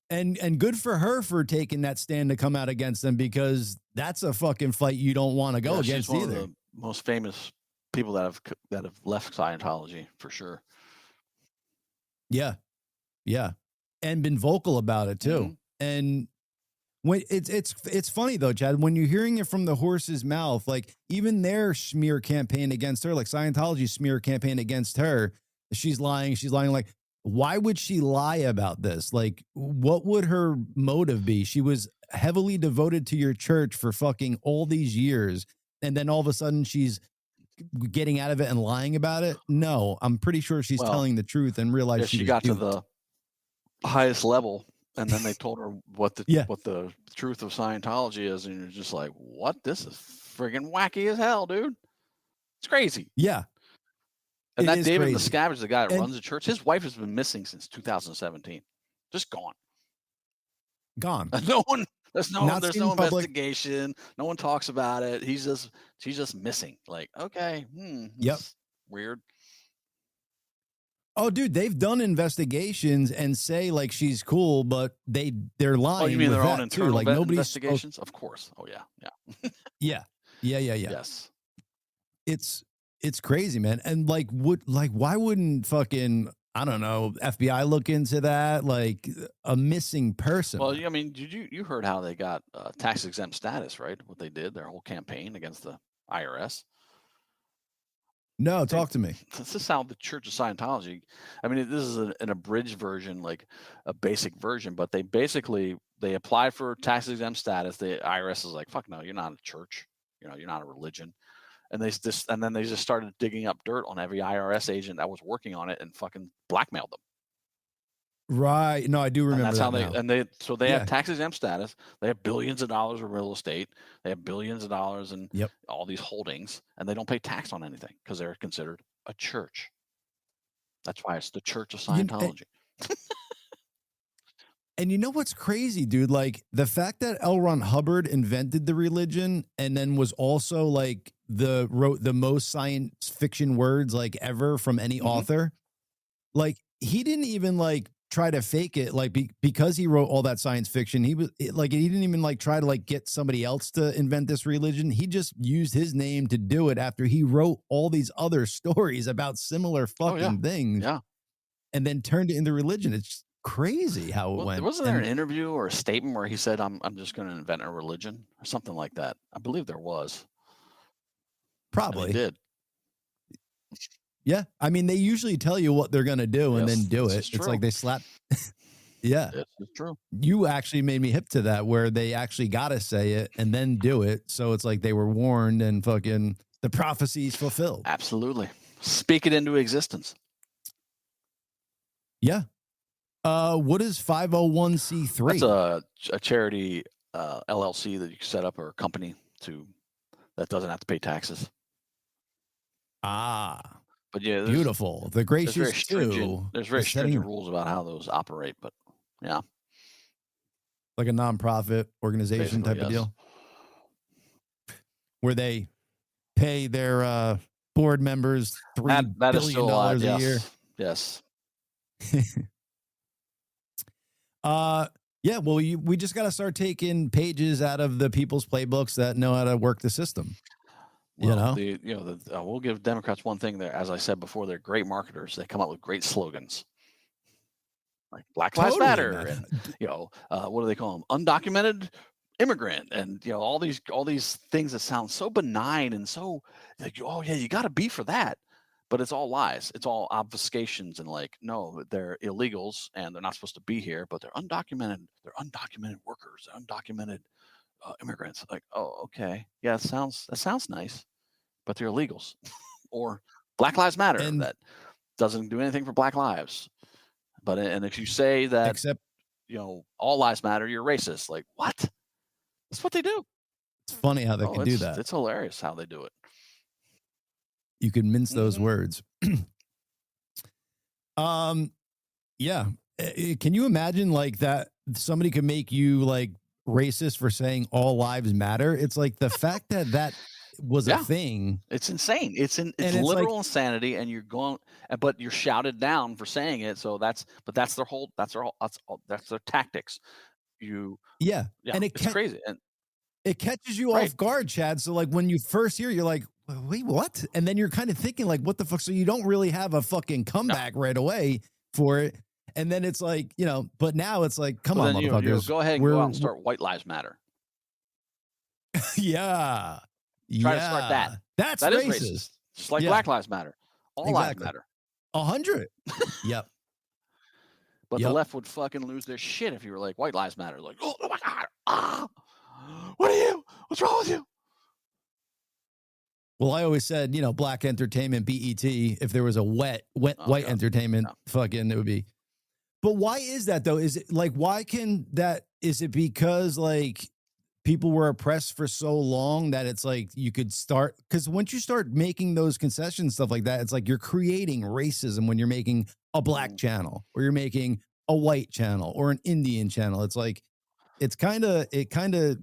And good for her for taking that stand to come out against them, because that's a fucking fight you don't want to go against she's one either. of the most famous people that have left Scientology, for sure. Yeah. Yeah. And been vocal about it too. Mm-hmm. And when it's funny though, Chad, when you're hearing it from the horse's mouth, like even their smear campaign against her, like Scientology's smear campaign against her, she's lying. Like, why would she lie about this? Like, what would her motive be? She was heavily devoted to your church for fucking all these years. And then all of a sudden she's getting out of it and lying about it. No, I'm pretty sure she's telling the truth and realized she got to the highest level, and then they told her what the truth of Scientology is, and you're just like, what? This is friggin' wacky as hell, dude. It's crazy. Yeah. And that David Miscavige, the guy that runs the church, his wife has been missing since 2017. Just gone. No one. There's no investigation. No one talks about it. She's just missing. Like, okay, weird. Oh, dude, they've done investigations and say like she's cool, but they're lying. Oh, you mean their own internal like investigations? Of course. Oh yeah. Yeah. Yes. It's crazy, man. And why wouldn't fucking, I don't know, FBI look into that? Like a missing person. Well, I mean, you heard how they got tax exempt status, right? What they did, their whole campaign against the IRS. No, talk to me. This is how the Church of Scientology, I mean, this is an abridged version, like a basic version, but they applied for tax exempt status. The IRS is like, fuck no, you're not a church. You're not a religion. And then they just started digging up dirt on every IRS agent that was working on it and fucking blackmailed them. Right. No, I do remember. And that's how they have tax exempt status. They have billions of dollars of real estate. They have billions of dollars in all these holdings, and they don't pay tax on anything because they're considered a church. That's why it's the Church of Scientology. And you know what's crazy, dude? Like the fact that L. Ron Hubbard invented the religion and then was also like wrote the most science fiction words like ever from any author. Like he didn't even like try to fake it, like because he wrote all that science fiction. He didn't even like try to like get somebody else to invent this religion. He just used his name to do it after he wrote all these other stories about similar fucking things. Yeah. And then turned it into religion. It's crazy how it went. Wasn't there an interview or a statement where he said, I'm just going to invent a religion or something like that? I believe there was. Probably. He did. Yeah. I mean, they usually tell you what they're going to do and then do it. It's like they slap. Yeah. It's true. You actually made me hip to that, where they actually got to say it and then do it. So it's like they were warned and fucking the prophecies fulfilled. Absolutely. Speak it into existence. Yeah. What is 501c3? That's a charity LLC that you can set up, or a company that doesn't have to pay taxes. But yeah, beautiful. The Gracious too. There's very stringent rules about how those operate, but yeah, like a nonprofit organization type of deal, where they pay their board members $3 billion a year. Yes. Yeah. Well, we just got to start taking pages out of the people's playbooks that know how to work the system. Well, we'll give Democrats one thing there. As I said before, they're great marketers. They come up with great slogans, like Black Lives Matter, and what do they call them? Undocumented immigrant, and all these things that sound so benign and so like, oh yeah, you got to be for that, but it's all lies. It's all obfuscations, and like, no, they're illegals and they're not supposed to be here, but they're undocumented. They're undocumented workers. They're undocumented immigrants. Like, oh, okay, yeah, that sounds nice, but they're illegals. Or Black Lives Matter, and that doesn't do anything for Black lives. But and if you say that, except all lives matter, you're racist. Like, what? That's what they do. It's funny how they can do that. It's hilarious how they do it. You can mince those words. Yeah. Can you imagine like that? Somebody could make you like racist for saying all lives matter. It's like the fact that was a thing. It's insane. It's literal insanity, and but you're shouted down for saying it. So that's their tactics. And it's crazy. And it catches you off guard, Chad. So like when you first hear, you're like, wait, what? And then you're kind of thinking like, what the fuck? So you don't really have a fucking comeback right away. for it. And then it's like, you know, but now it's like, come on, motherfuckers. Go ahead and go out and start White Lives Matter. Yeah. Try to start that. That is racist. Just like Black Lives Matter. All lives matter. 100. Yep. But the left would fucking lose their shit if you were like, White Lives Matter. Like, oh my God. What are you? What's wrong with you? Well, I always said, you know, black entertainment, BET, if there was a white entertainment, fucking, it would be. But why is that though? Is it like, why can that, is it because like people were oppressed for so long that it's like you could start, because once you start making those concessions, stuff like that, it's like you're creating racism when you're making a black channel or you're making a white channel or an Indian channel. It's like, it kind of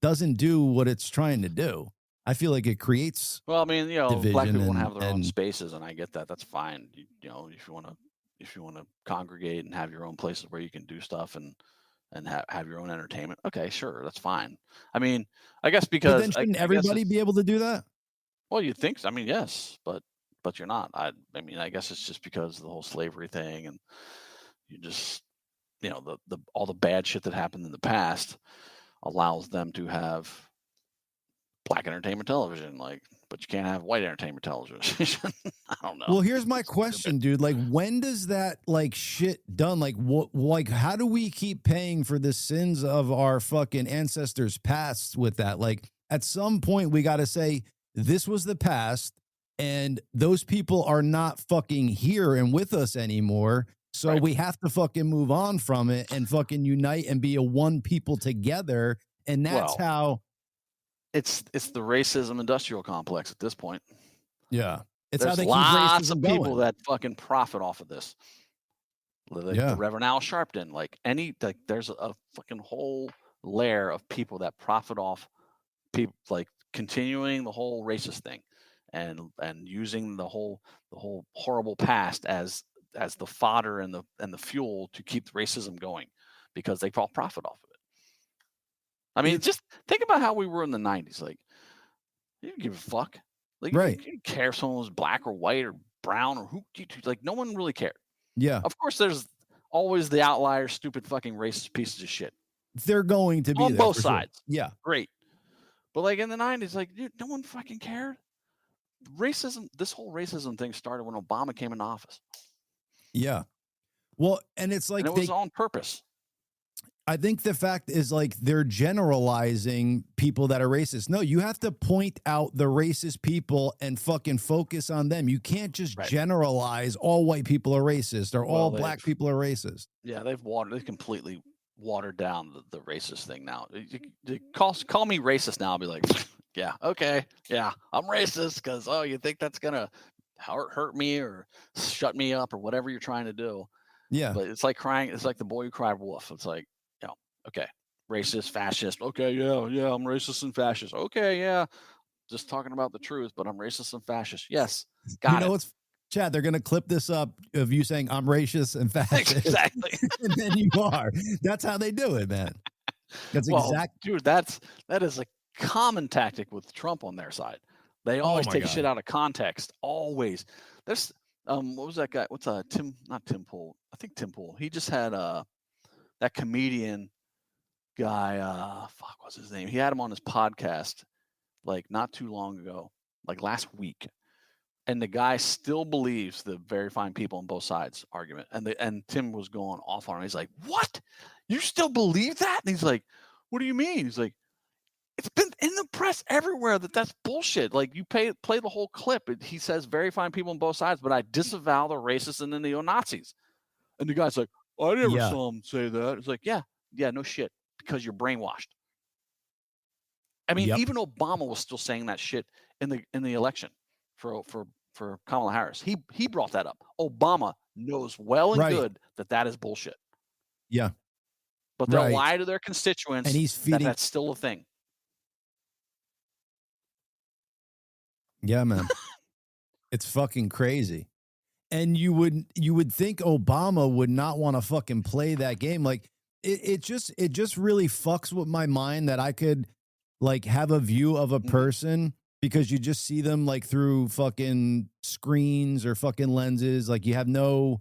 doesn't do what it's trying to do. I feel like it creates. Well, I mean, you know, black people want to have their own spaces, and I get that. That's fine. You know, if you want to congregate and have your own places where you can do stuff and have your own entertainment. Okay, sure, that's fine. I mean, I guess because but then shouldn't everybody be able to do that? Well, you'd think so. I mean, yes, but you're not. I mean, I guess it's just because of the whole slavery thing, and you just, you know, the all the bad shit that happened in the past allows them to have black entertainment television, like, but you can't have white entertainment television. I don't know. Well, here's my question, dude. Like, when does that like shit done? Like, what? Like, how do we keep paying for the sins of our fucking ancestors' past with that? Like, at some point, we got to say this was the past, and those people are not fucking here and with us anymore. So we have to fucking move on from it and fucking unite and be a one people together. And that's how. It's the racism industrial complex at this point. Yeah. It's how they lots keep racism of people going. That fucking profit off of this. Like the Reverend Al Sharpton, like there's a fucking whole layer of people that profit off people, like continuing the whole racist thing and using the whole horrible past as the fodder and the fuel to keep racism going because they profit off of it. I mean, just think about how we were in the 90s. Like, you didn't give a fuck. Like, you didn't care if someone was black or white or brown or who. Like, no one really cared. Yeah. Of course, there's always the outlier, stupid fucking racist pieces of shit. They're going to be on there both sides. Sure. Yeah. Great. But like in the 90s, like, dude, no one fucking cared. Racism, this whole racism thing started when Obama came into office. Yeah. Well, and it's like and it was on purpose. I think the fact is like they're generalizing people that are racist. No, you have to point out the racist people and fucking focus on them. You can't just generalize all white people are racist or all black people are racist. Yeah, they've completely watered down the racist thing now. You call me racist now, I'll be like, yeah, okay, yeah, I'm racist because you think that's gonna hurt me or shut me up or whatever you're trying to do. Yeah, but it's like crying. It's like the boy who cried wolf. It's like, okay, racist, fascist. Okay, yeah, I'm racist and fascist. Okay, yeah, just talking about the truth, but I'm racist and fascist. Yes, got it. You know what's, Chad, they're going to clip this up of you saying I'm racist and fascist. Exactly. And then you are. That's how they do it, man. That's dude, that is a common tactic with Trump on their side. They always take shit out of context. Always. There's what was that guy? What's not Tim Pool. I think Tim Pool. He just had that comedian guy, what's his name? He had him on his podcast like not too long ago, like last week. And the guy still believes the very fine people on both sides argument. And Tim was going off on him. He's like, what? You still believe that? And he's like, what do you mean? He's like, it's been in the press everywhere that's bullshit. Like, you play the whole clip. He says very fine people on both sides, but I disavow the racists and the neo-Nazis. And the guy's like, I never saw him say that. It's like, yeah, no shit. Because you're brainwashed. I mean, even Obama was still saying that shit in the election for Kamala Harris. He brought that up. Obama knows well and good that is bullshit. Yeah. But they'll lie to their constituents, and he's feeding that's still a thing. Yeah, man. It's fucking crazy. And you would think Obama would not want to fucking play that game. Like, it just really fucks with my mind that I could like have a view of a person because you just see them like through fucking screens or fucking lenses. Like, you have no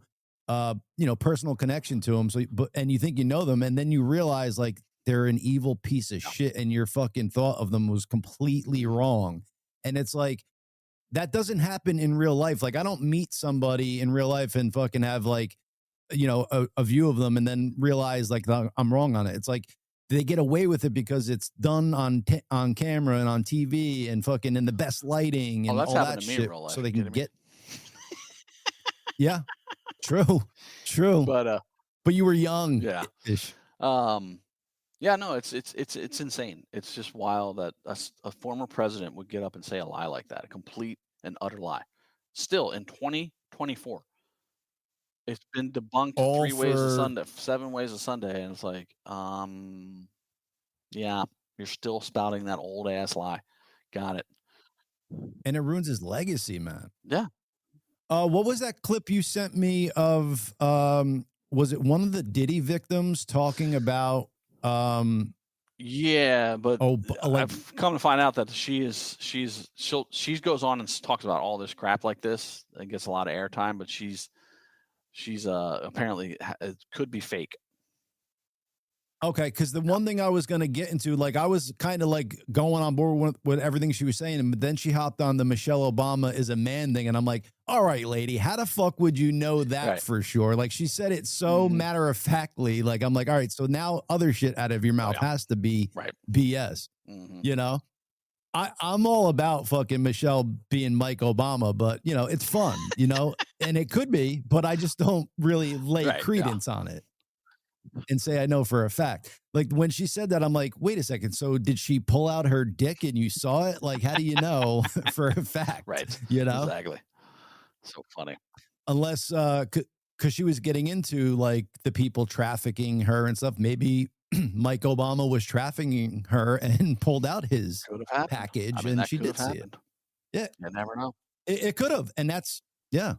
personal connection to them. So, and you think you know them, and then you realize like they're an evil piece of shit, and your fucking thought of them was completely wrong. And it's like, that doesn't happen in real life. Like, I don't meet somebody in real life and fucking have like, a view of them and then realize like I'm wrong on it. It's like they get away with it because it's done on camera and on TV and fucking in the best lighting and all that shit. So they can get. Yeah, true. But you were young. Yeah. Ish. Yeah, no, it's insane. It's just wild that a former president would get up and say a lie like that, a complete and utter lie. Still in 2024, it's been debunked 3 ways a Sunday, 7 ways a Sunday, and it's like, yeah, you're still spouting that old ass lie. Got it. And it ruins his legacy, man. Yeah. What was that clip you sent me of? Was it one of the Diddy victims talking about? Yeah, but I've come to find out that she goes on and talks about all this crap like this and gets a lot of airtime, but she's apparently it could be fake. Okay, because the one thing I was going to get into, like, I was kind of like going on board with everything she was saying, but then she hopped on the Michelle Obama is a man thing, and I'm like, all right, lady, how the fuck would you know that for sure? Like, she said it so matter-of-factly, like, I'm like, all right, so now other shit out of your mouth has to be BS, I'm all about fucking Michelle being Mike Obama, but, it's fun, and it could be, but I just don't really lay credence on it and say I know for a fact. Like, when she said that, I'm like, wait a second. So did she pull out her dick and you saw it? Like, how do you know for a fact? Right. Exactly. So funny. Unless, because she was getting into like the people trafficking her and stuff. Maybe Mike Obama was trafficking her and pulled out his package, and she did see it. Yeah. You never know. It could have. And that's, yeah.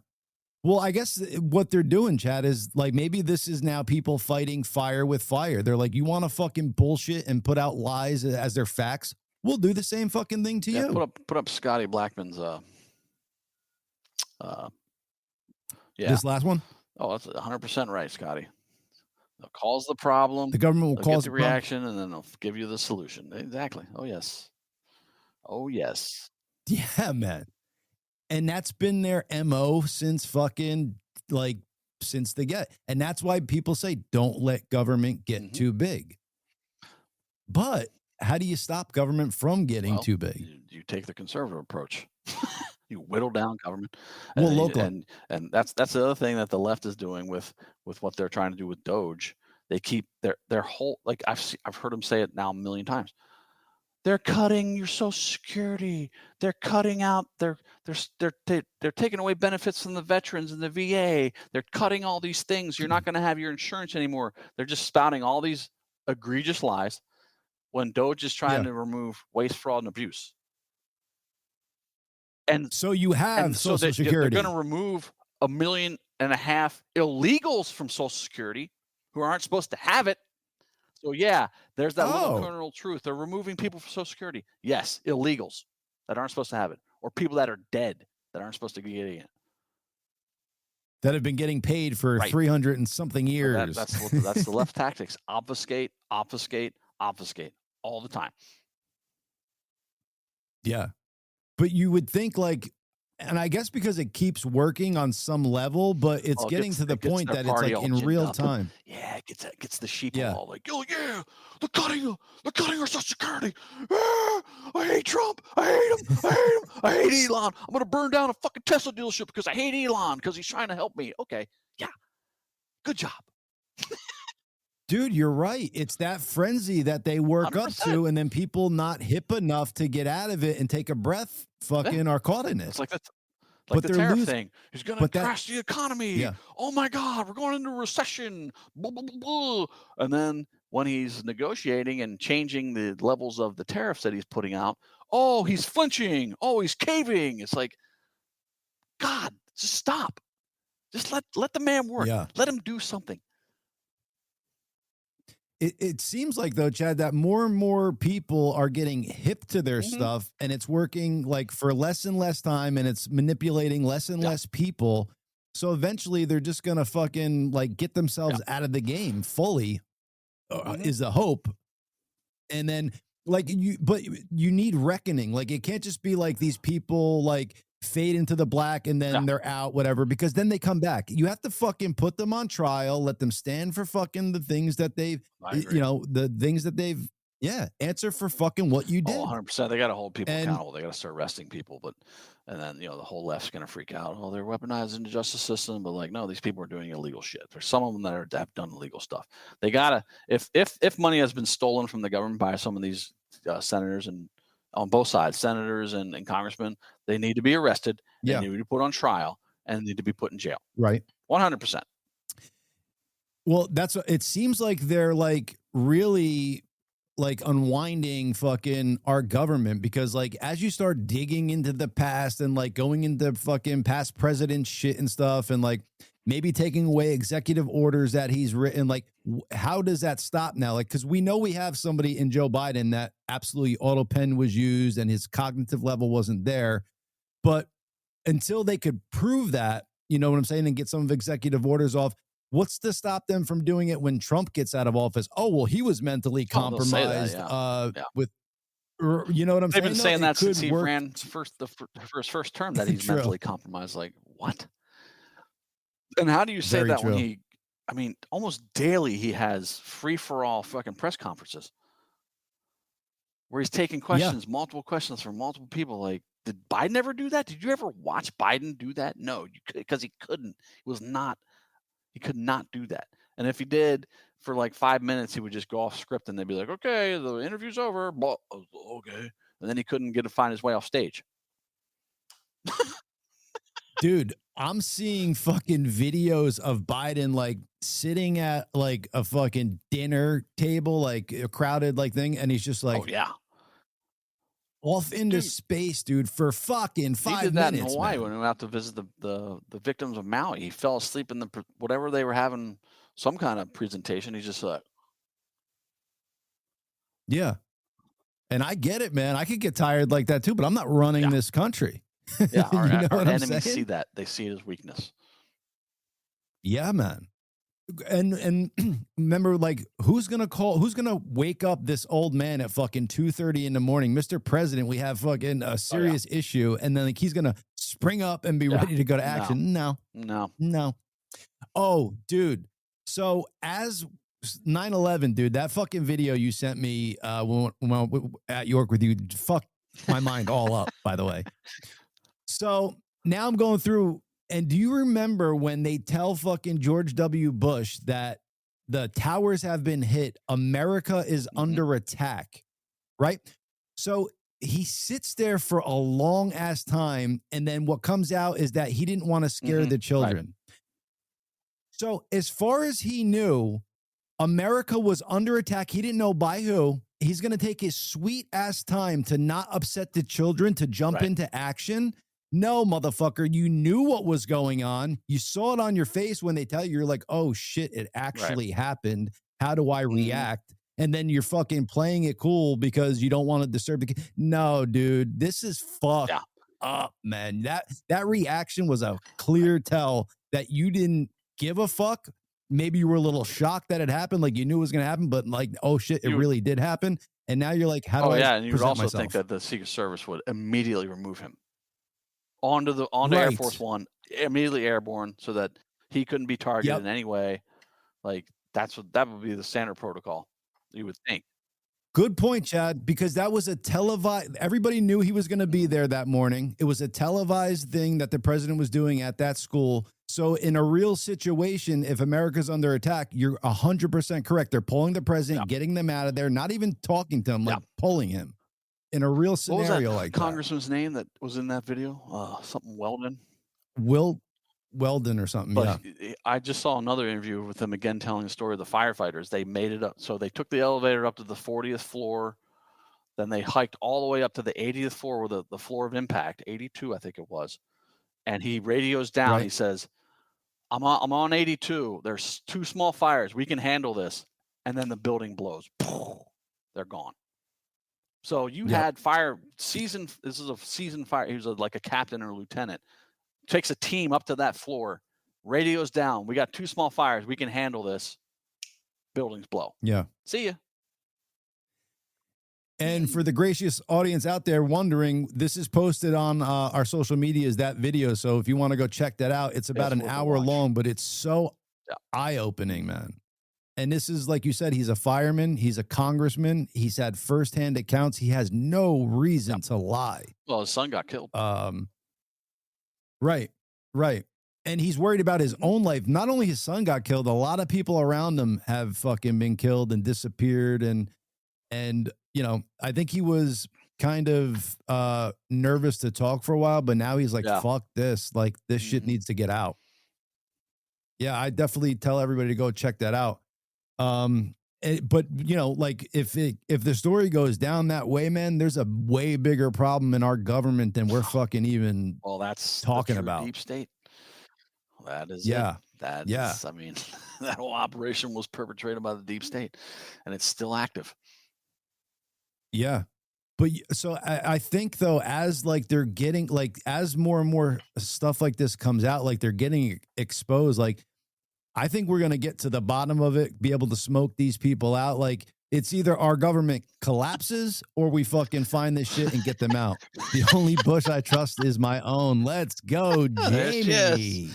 Well, I guess what they're doing, Chad, is like, maybe this is now people fighting fire with fire. They're like, you want to fucking bullshit and put out lies as their facts? We'll do the same fucking thing to you. Put up Scotty Blackman's this last one. Oh, that's 100% right, Scotty. They'll cause the problem. The government will cause the reaction, and then they'll give you the solution. Exactly. Oh yes. Yeah, man. And that's been their MO since fucking since they get. And that's why people say, don't let government get too big. But how do you stop government from getting too big? You take the conservative approach. You whittle down government. Well, local. And that's the other thing that the left is doing with what they're trying to do with Doge. They keep their whole, like, I've heard them say it now a million times. They're cutting your Social Security. They're cutting out. They're taking away benefits from the veterans and the VA. They're cutting all these things. You're not going to have your insurance anymore. They're just spouting all these egregious lies when Doge is trying to remove waste, fraud, and abuse. And so you have Social Security. They're going to remove 1.5 million illegals from Social Security who aren't supposed to have it. So yeah, there's that little kernel of truth. They're removing people from Social Security. Yes, illegals that aren't supposed to have it, or people that are dead that aren't supposed to be getting it. That have been getting paid for 300 and something years. That's the left tactics. Obfuscate all the time. Yeah, but you would think like, and I guess because it keeps working on some level, but it's getting to the point that it's like in real time. Yeah, it gets the sheep all like, oh yeah, they're cutting our Social Security. I hate Trump. I hate him. I hate Elon. I'm gonna burn down a fucking Tesla dealership because I hate Elon because he's trying to help me. Okay, yeah, good job. Dude, you're right. It's that frenzy that they work 100%. Up to, and then people not hip enough to get out of it and take a breath fucking are caught in it. It's like that's like the tariff thing. He's going to crash the economy. Yeah. Oh my God, we're going into a recession. Blah, blah, blah, blah. And then when he's negotiating and changing the levels of the tariffs that he's putting out, oh, he's flinching. Oh, he's caving. It's like, God, just stop. Just let the man work. Yeah. Let him do something. It seems like, though, Chad, that more and more people are getting hip to their stuff, and it's working like for less and less time, and it's manipulating less and less people. So eventually they're just going to fucking like get themselves out of the game fully is the hope. And then like but you need reckoning. Like it can't just be like these people like fade into the black and then they're out, whatever, because then they come back. You have to fucking put them on trial, let them stand for fucking the things that they've, the things that they've, answer for fucking what you did. 100%. They got to hold people accountable. They got to start arresting people. And then, the whole left's going to freak out. Oh, they're weaponizing the justice system. But like, no, these people are doing illegal shit. There's some of them that have done illegal stuff. They got to, if money has been stolen from the government by some of these senators and on both sides, senators and congressmen, they need to be arrested. They need to be put on trial and need to be put in jail. Right. 100%. Well, it seems like they're like really like unwinding fucking our government, because like as you start digging into the past and like going into fucking past president shit and stuff and like maybe taking away executive orders that he's written, like how does that stop now? Like, because we know we have somebody in Joe Biden that absolutely auto pen was used and his cognitive level wasn't there, but until they could prove that, you know what I'm saying, and get some of executive orders off, what's to stop them from doing it when Trump gets out of office? Oh, well, he was mentally compromised with, you know what I'm saying? They've been saying that since he ran for his first term, that he's mentally compromised. Like, what? And how do you say that when almost daily he has free-for-all fucking press conferences where he's taking questions, multiple questions from multiple people. Like, did Biden ever do that? Did you ever watch Biden do that? No, because he couldn't. He could not do that. And if he did for like 5 minutes, he would just go off script and they'd be like, okay, the interview's over. Okay. And then he couldn't find his way off stage. Dude, I'm seeing fucking videos of Biden like sitting at like a fucking dinner table, like a crowded like thing. And he's just like, off into space, dude, for fucking 5 minutes. He did that in Hawaii when we went out to visit the victims of Maui. He fell asleep in whatever they were having, some kind of presentation. He's just like, and I get it, man. I could get tired like that too, but I'm not running this country. Our enemies see that. They see it as weakness. Yeah, man. And remember, like, who's gonna wake up this old man at fucking 2:30 in the morning? Mr. President, we have fucking a serious issue, and then like he's gonna spring up and be ready to go to action. No. Oh, dude. So as 9/11, dude, that fucking video you sent me when at York with you, fucked my mind all up, by the way. So now I'm going through. And do you remember when they tell fucking George W. Bush that the towers have been hit, America is under attack, right? So he sits there for a long ass time. And then what comes out is that he didn't want to scare the children. Right. So as far as he knew, America was under attack. He didn't know by who. He's going to take his sweet ass time to not upset the children, to jump into action. No, motherfucker, you knew what was going on. You saw it on your face when they tell you, you're like, oh shit, it actually happened. How do I react? And then you're fucking playing it cool because you don't want to disturb the kid. No, dude, this is fucked up, man. That reaction was a clear tell that you didn't give a fuck. Maybe you were a little shocked that it happened, like you knew it was going to happen, but like, oh shit, it really did happen. And now you're like, how do I and you would also think that the Secret Service would immediately remove him onto Air Force One, immediately airborne, so that he couldn't be targeted in any way. Like that would be the standard protocol, you would think. Good point, Chad, because that was a televised, everybody knew he was going to be there that morning. It was a televised thing that the president was doing at that school. So in a real situation, if America's under attack, you're 100% correct. They're pulling the president, getting them out of there, not even talking to him, like pulling him. In a real scenario like Congressman's name that was in that video? Something Weldon? Weldon or something, but I just saw another interview with him again telling the story of the firefighters. They made it up. So they took the elevator up to the 40th floor. Then they hiked all the way up to the 80th floor, where the floor of impact, 82, I think it was. And he radios down. He says, I'm on 82. There's 2 small fires. We can handle this. And then the building blows. They're gone. So you had this is a seasoned fire. He was like a captain or a lieutenant. Takes a team up to that floor radio's down. We got 2 small fires. We can handle this. Buildings blow. Yeah. See ya. And for the gracious audience out there wondering, this is posted on our social medias, that video. So if you want to go check that out, it's about an hour long, but it's so eye-opening, man. And this is, like you said, he's a fireman. He's a congressman. He's had firsthand accounts. He has no reason to lie. Well, his son got killed. Right. And he's worried about his own life. Not only his son got killed, a lot of people around him have fucking been killed and disappeared. And you know, I think he was kind of nervous to talk for a while, but now he's like, fuck this. Like, this shit needs to get out. Yeah, I definitely tell everybody to go check that out. But you know, like if the story goes down that way, man, there's a way bigger problem in our government than we're fucking even that's talking about. Deep state. That is yeah. It. That is, I mean, that whole operation was perpetrated by the deep state, and it's still active. Yeah. But so I think though, as like they're getting like, as more and more stuff like this comes out, like they're getting exposed, like I think we're going to get to the bottom of it, be able to smoke these people out. Like it's either our government collapses or we fucking find this shit and get them out. The only Bush I trust is my own. Let's go, Jamie.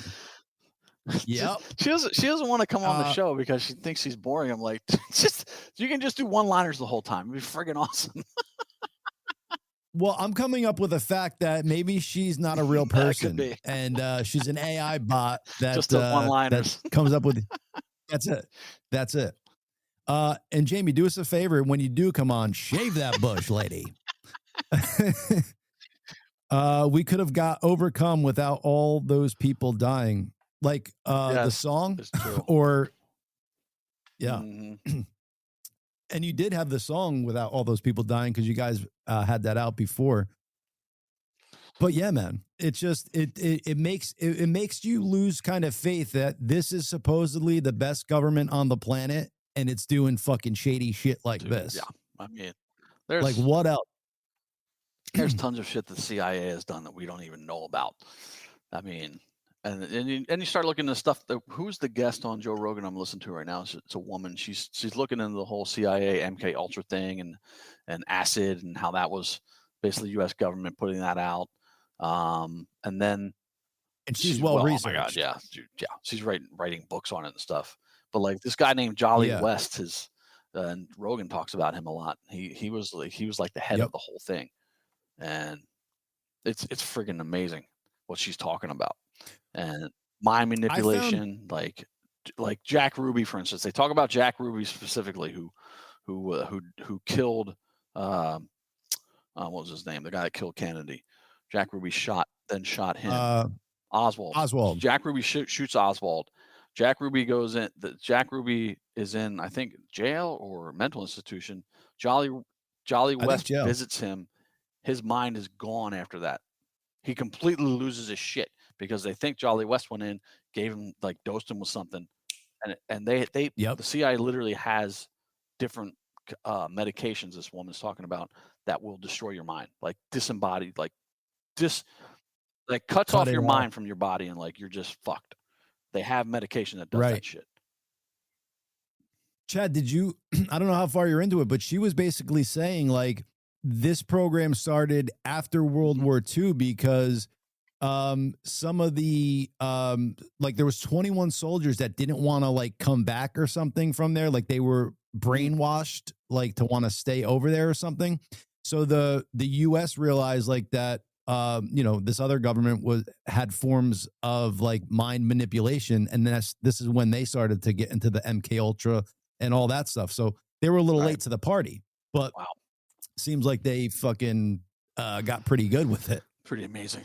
Yep. She doesn't want to come on the show because she thinks she's boring. I'm like, you can just do one-liners the whole time. It'd be friggin' awesome. Well, I'm coming up with a fact that maybe she's not a real person and she's an AI bot that just one-liners that comes up with. That's it. And Jamie, do us a favor when you do come on, shave that bush, lady. We could have got overcome without all those people dying. Like the song or and you did have the song without all those people dying because you guys had that out before. But yeah, man, it's just it makes you lose kind of faith that this is supposedly the best government on the planet and it's doing fucking shady shit like this. Yeah, I mean, there's like what else? There's tons of shit the CIA has done that we don't even know about. I mean. And you start looking at stuff. Who's the guest on Joe Rogan I'm listening to right now? It's a woman. She's looking into the whole CIA MK Ultra thing and acid and how that was basically U.S. government putting that out. And she's well researched. Oh my God, yeah. She's writing books on it and stuff. But like this guy named Jolly West and Rogan talks about him a lot. He was like the head of the whole thing, and it's friggin' amazing what she's talking about. And mind manipulation, like Jack Ruby, for instance. They talk about Jack Ruby specifically, who killed what was his name? The guy that killed Kennedy. Jack Ruby shot him. Oswald. Jack Ruby shoots Oswald. Jack Ruby goes in. Jack Ruby is in, I think, jail or mental institution. Jolly West visits him. His mind is gone after that. He completely loses his shit because they think Jolly West went in, gave him, like, dosed him with something, and the CIA literally has different medications this woman's talking about that will destroy your mind, like disembodied, like cuts off your mind from your body, and like you're just fucked. They have medication that does that shit. Chad, did you? I don't know how far you're into it, but she was basically saying like this program started after World War II because some of the like there was 21 soldiers that didn't want to like come back or something from there, like they were brainwashed like to want to stay over there or something. So the US realized like that you know, this other government had forms of like mind manipulation, and this is when they started to get into the MK Ultra and all that stuff. So they were a little late to the party, but seems like they fucking got pretty good with it. Pretty amazing.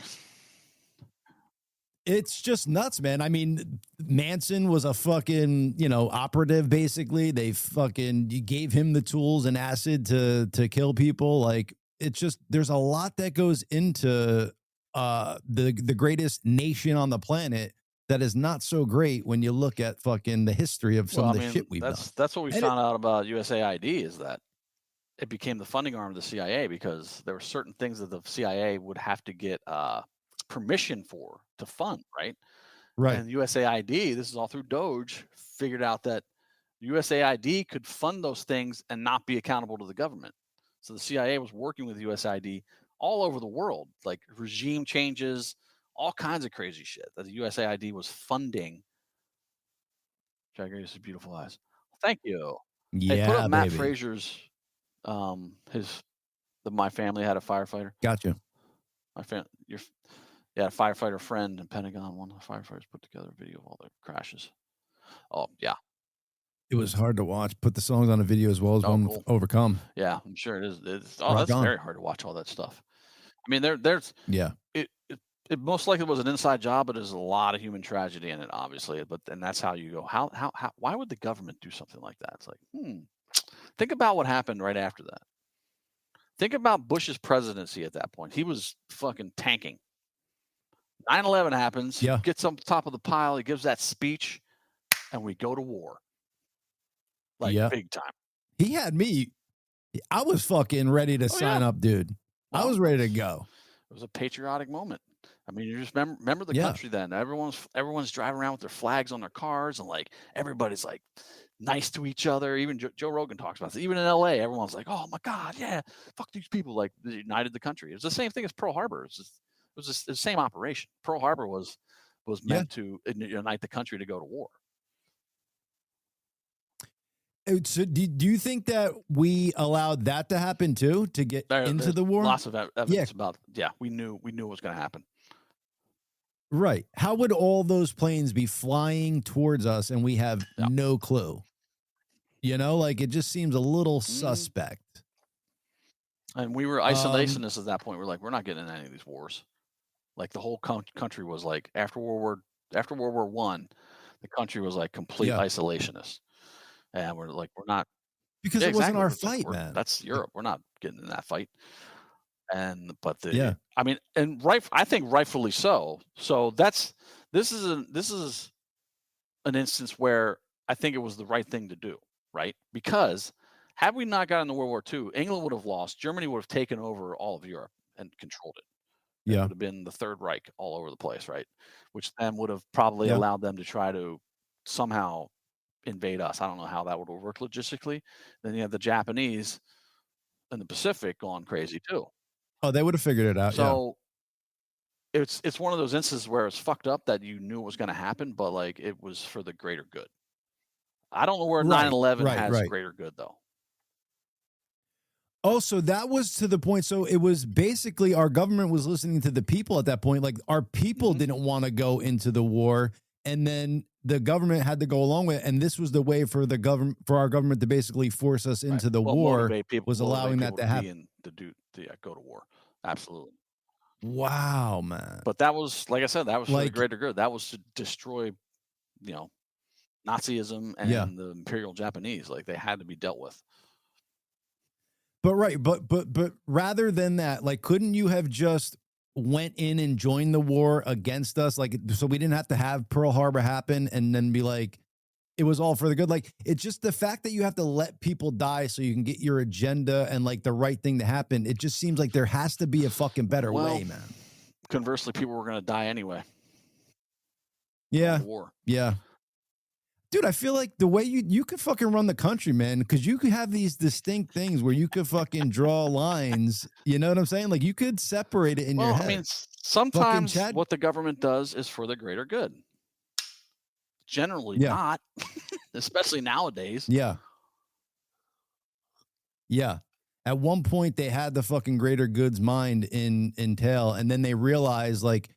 It's just nuts, man. I mean, Manson was a fucking, you know, operative, basically. They fucking gave him the tools and acid to kill people. Like, it's just, there's a lot that goes into the greatest nation on the planet that is not so great when you look at fucking the history of some of the shit we've done. That's what we found out about USAID, is that it became the funding arm of the CIA because there were certain things that the CIA would have to get permission for to fund, right? Right. And USAID, this is all through Doge, figured out that USAID could fund those things and not be accountable to the government. So the CIA was working with USAID all over the world, like regime changes, all kinds of crazy shit that the USAID was funding. Gracey's beautiful eyes. Thank you. Hey, put up Yeah, Matt baby. Fraser's. My family had a firefighter. Gotcha. A firefighter friend in Pentagon. One of the firefighters put together a video of all the crashes. Oh yeah, it was hard to watch. Put the songs on a video as well as one cool. Overcome. Yeah, I'm sure it is. That's very hard to watch all that stuff. I mean, there's it most likely was an inside job, but there's a lot of human tragedy in it, obviously. And that's how you go. How why would the government do something like that? It's like, think about what happened right after that. Think about Bush's presidency at that point. He was fucking tanking. 9/11 happens. Yeah. He gets on top of the pile. He gives that speech, and we go to war. Like big time. He had me. I was fucking ready to sign up, dude. Well, I was ready to go. It was a patriotic moment. I mean, you just remember the country then. Everyone's driving around with their flags on their cars, and like everybody's like nice to each other. Even Joe Rogan talks about this. Even in LA, everyone's like, "Oh my God, yeah, fuck these people!" Like they united the country. It was the same thing as Pearl Harbor. It was the same operation. Pearl Harbor was meant to unite the country to go to war. So do you think that we allowed that to happen too, to get into the war? Lots of evidence about. Yeah, we knew it was going to happen. Right. How would all those planes be flying towards us and we have no clue? You know, like it just seems a little suspect. And we were isolationists at that point. We're like, we're not getting in any of these wars. Like the whole country was like after World War I, the country was like complete isolationist. And we're like, we're not, because it wasn't our fight, man. That's Europe. We're not getting in that fight. I mean, and I think rightfully so. So this is an instance where I think it was the right thing to do, right? Because had we not gotten into World War II, England would have lost. Germany would have taken over all of Europe and controlled it. It would have been the Third Reich all over the place, right? Which then would have probably allowed them to try to somehow invade us. I don't know how that would work logistically. Then you have the Japanese in the Pacific going crazy too. Oh, they would have figured it out. So it's one of those instances where it's fucked up that you knew it was going to happen, but like it was for the greater good. I don't know where 9/11 has greater good though. Oh, so that was to the point. So it was basically our government was listening to the people at that point. Like our people didn't want to go into the war, and then the government had to go along with it. And this was the way for our government to basically force us into the war, was allowing that to happen. To go to war. Absolutely. Wow, man. But that was, like I said, that was for the greater good. That was to destroy, Nazism and the Imperial Japanese. Like they had to be dealt with. But rather than that, like, couldn't you have just went in and joined the war against us? Like, so we didn't have to have Pearl Harbor happen and then be like, it was all for the good. Like, it's just the fact that you have to let people die so you can get your agenda and like the right thing to happen. It just seems like there has to be a fucking better way, man. Conversely, people were going to die anyway. Yeah. War. Yeah. Dude, I feel like the way you could fucking run the country, man, because you could have these distinct things where you could fucking draw lines. You know what I'm saying? Like you could separate it in your head. I mean, sometimes what the government does is for the greater good. Generally not, especially nowadays. Yeah. Yeah. At one point, they had the fucking greater goods mind in tail, and then they realized, like,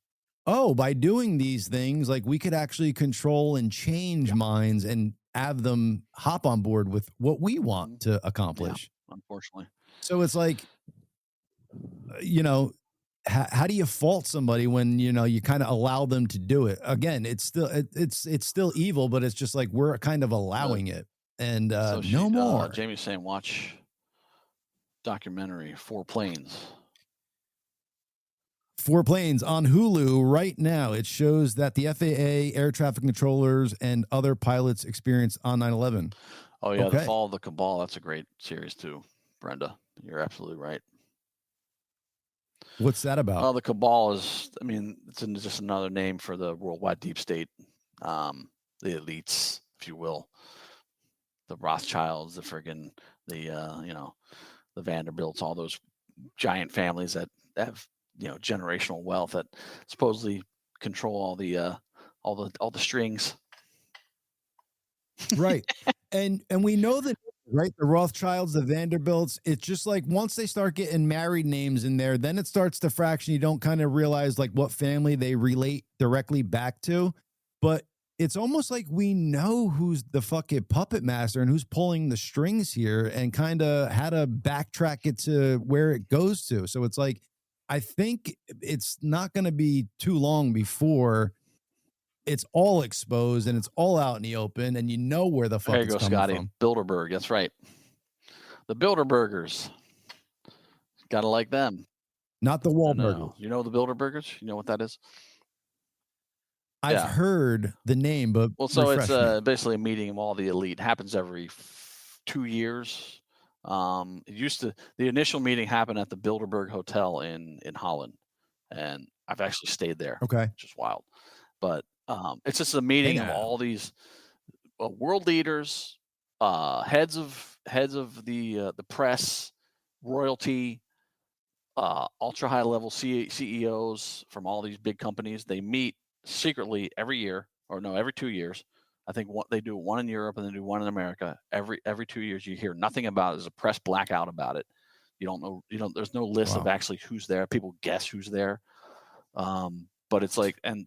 oh, by doing these things, like we could actually control and change minds and have them hop on board with what we want to accomplish. Yeah, unfortunately. So it's like, how do you fault somebody when, you kind of allow them to do it? Again, it's still evil, but it's just like, we're kind of allowing it. And no more. Jamie's saying, watch documentary, 4 Planes. 4 Planes on Hulu right now. It shows that the FAA, air traffic controllers, and other pilots experienced on 9/11. Oh, yeah. The Fall of the Cabal. That's a great series, too, Brenda. You're absolutely right. What's that about? Well, the Cabal is I mean, it's just another name for the worldwide deep state, the elites, if you will, the Rothschilds, the friggin' the Vanderbilts, all those giant families that have generational wealth that supposedly control all the strings. Right. And we know that, right? The Rothschilds, the Vanderbilts, it's just like once they start getting married names in there, then it starts to fraction. You don't kind of realize like what family they relate directly back to. But it's almost like we know who's the fucking puppet master and who's pulling the strings here and kind of how to backtrack it to where it goes to. So it's like, I think it's not going to be too long before it's all exposed and it's all out in the open and you know where the fuck There you it's go, coming Scotty. from. Bilderberg, that's right. The Bilderbergers. Gotta like them. Not the Wahlburgers. You know the Bilderbergers? You know what that is? I've heard the name, but so it's basically a meeting of all the elite. It happens every 2 years. The initial meeting happened at the Bilderberg Hotel in Holland, and I've actually stayed there. Okay, which is wild. But it's just a meeting of all these world leaders, heads of the press, royalty, ultra high level CEOs from all these big companies. They meet secretly every 2 years. I think they do one in Europe and they do one in America. Every 2 years, you hear nothing about it. There's a press blackout about it. You don't know. There's no list of actually who's there. People guess who's there. But it's like, and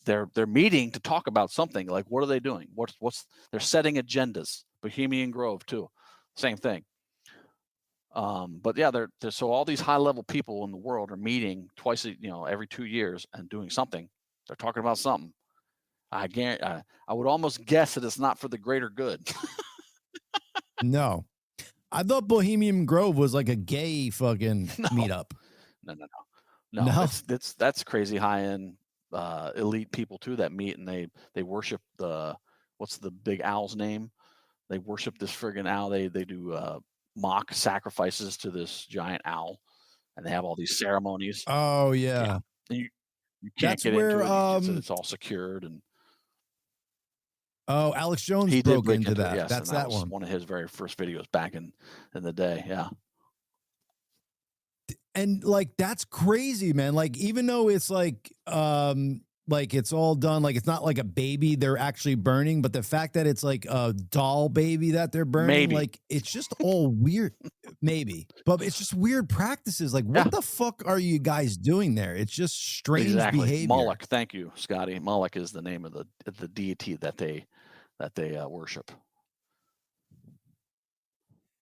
they're meeting to talk about something. Like, what are they doing? They're setting agendas. Bohemian Grove too, same thing. But yeah, so all these high level people in the world are meeting twice, every 2 years and doing something. They're talking about something. I would almost guess that it's not for the greater good. No, I thought Bohemian Grove was like a gay fucking meetup. No. That's crazy high end elite people too that meet and they worship what's the big owl's name? They worship this friggin' owl. They do mock sacrifices to this giant owl, and they have all these ceremonies. Oh yeah. You can't get into it. It's all secured and. Oh, Alex Jones he broke did break into that. It, yes, that's that was one of his very first videos back in the day. Yeah. And like that's crazy, man. Like even though it's like it's all done, like it's not like a baby they're actually burning, but the fact that it's like a doll baby that they're burning, like it's just all weird. Maybe, but it's just weird practices. Like what the fuck are you guys doing there? It's just strange behavior. Moloch, thank you, Scotty. Moloch is the name of the deity that they worship.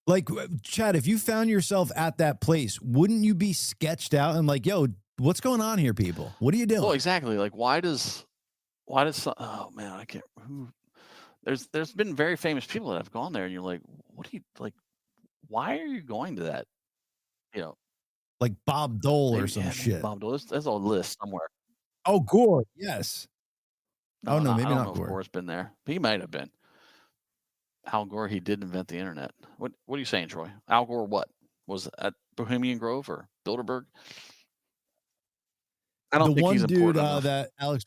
Like, Chad, if you found yourself at that place, wouldn't you be sketched out and like, yo, what's going on here, people? What are you doing? Well, exactly. Like, why does oh man, I can't. There's been very famous people that have gone there, and you're like, what do you like? Why are you going to that? Like Bob Dole or some shit. Bob Dole. There's a list somewhere. Oh, Gore. Yes. No, maybe I don't not know Gore. If Gore's been there. He might have been. Al Gore, he did invent the internet. What are you saying, Troy? Al Gore, what was at Bohemian Grove or Bilderberg? I don't think he's dude enough. that Alex.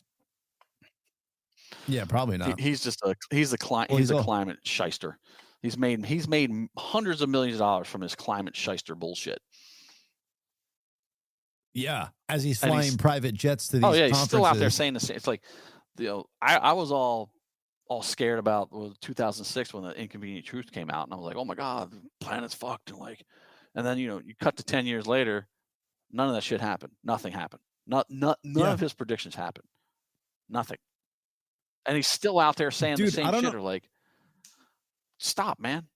Yeah, probably not. He's a climate shyster. He's made hundreds of millions of dollars from his climate shyster bullshit. Yeah, as he's flying private jets to these conferences. He's still out there saying the same. It's like, I was all scared about 2006 when the Inconvenient Truth came out, and I was like, oh my god, the planet's fucked, and then you cut to 10 years later, none of that shit happened. Nothing happened. None of his predictions happened. Nothing. And he's still out there saying the same shit. Or like, stop, man.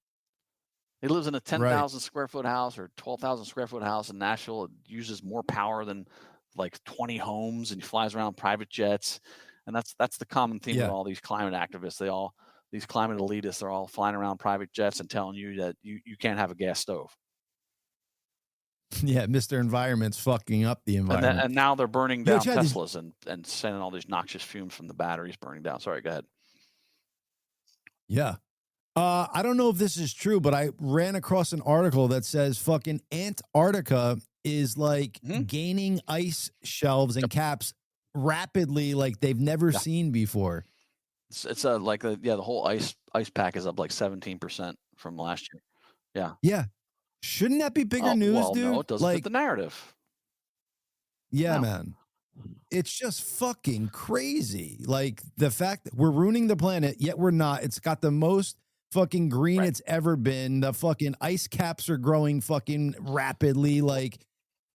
He lives in a 10,000 square foot house or 12,000 square foot house in Nashville. It uses more power than like 20 homes, and he flies around private jets. And that's the common theme with all these climate activists. These climate elitists are all flying around private jets and telling you that you can't have a gas stove. Yeah, Mr. Environment's fucking up the environment. And now they're burning down Teslas and sending all these noxious fumes from the batteries burning down. Sorry, go ahead. Yeah. I don't know if this is true, but I ran across an article that says fucking Antarctica is like gaining ice shelves and caps rapidly, like they've never seen before. It's like the whole ice pack is up like 17% from last year. Yeah. Yeah. Shouldn't that be bigger news, dude? No, it doesn't fit the narrative. Yeah, man. It's just fucking crazy. Like the fact that we're ruining the planet, yet we're not. It's got the most fucking green it's ever been. The fucking ice caps are growing fucking rapidly. Like,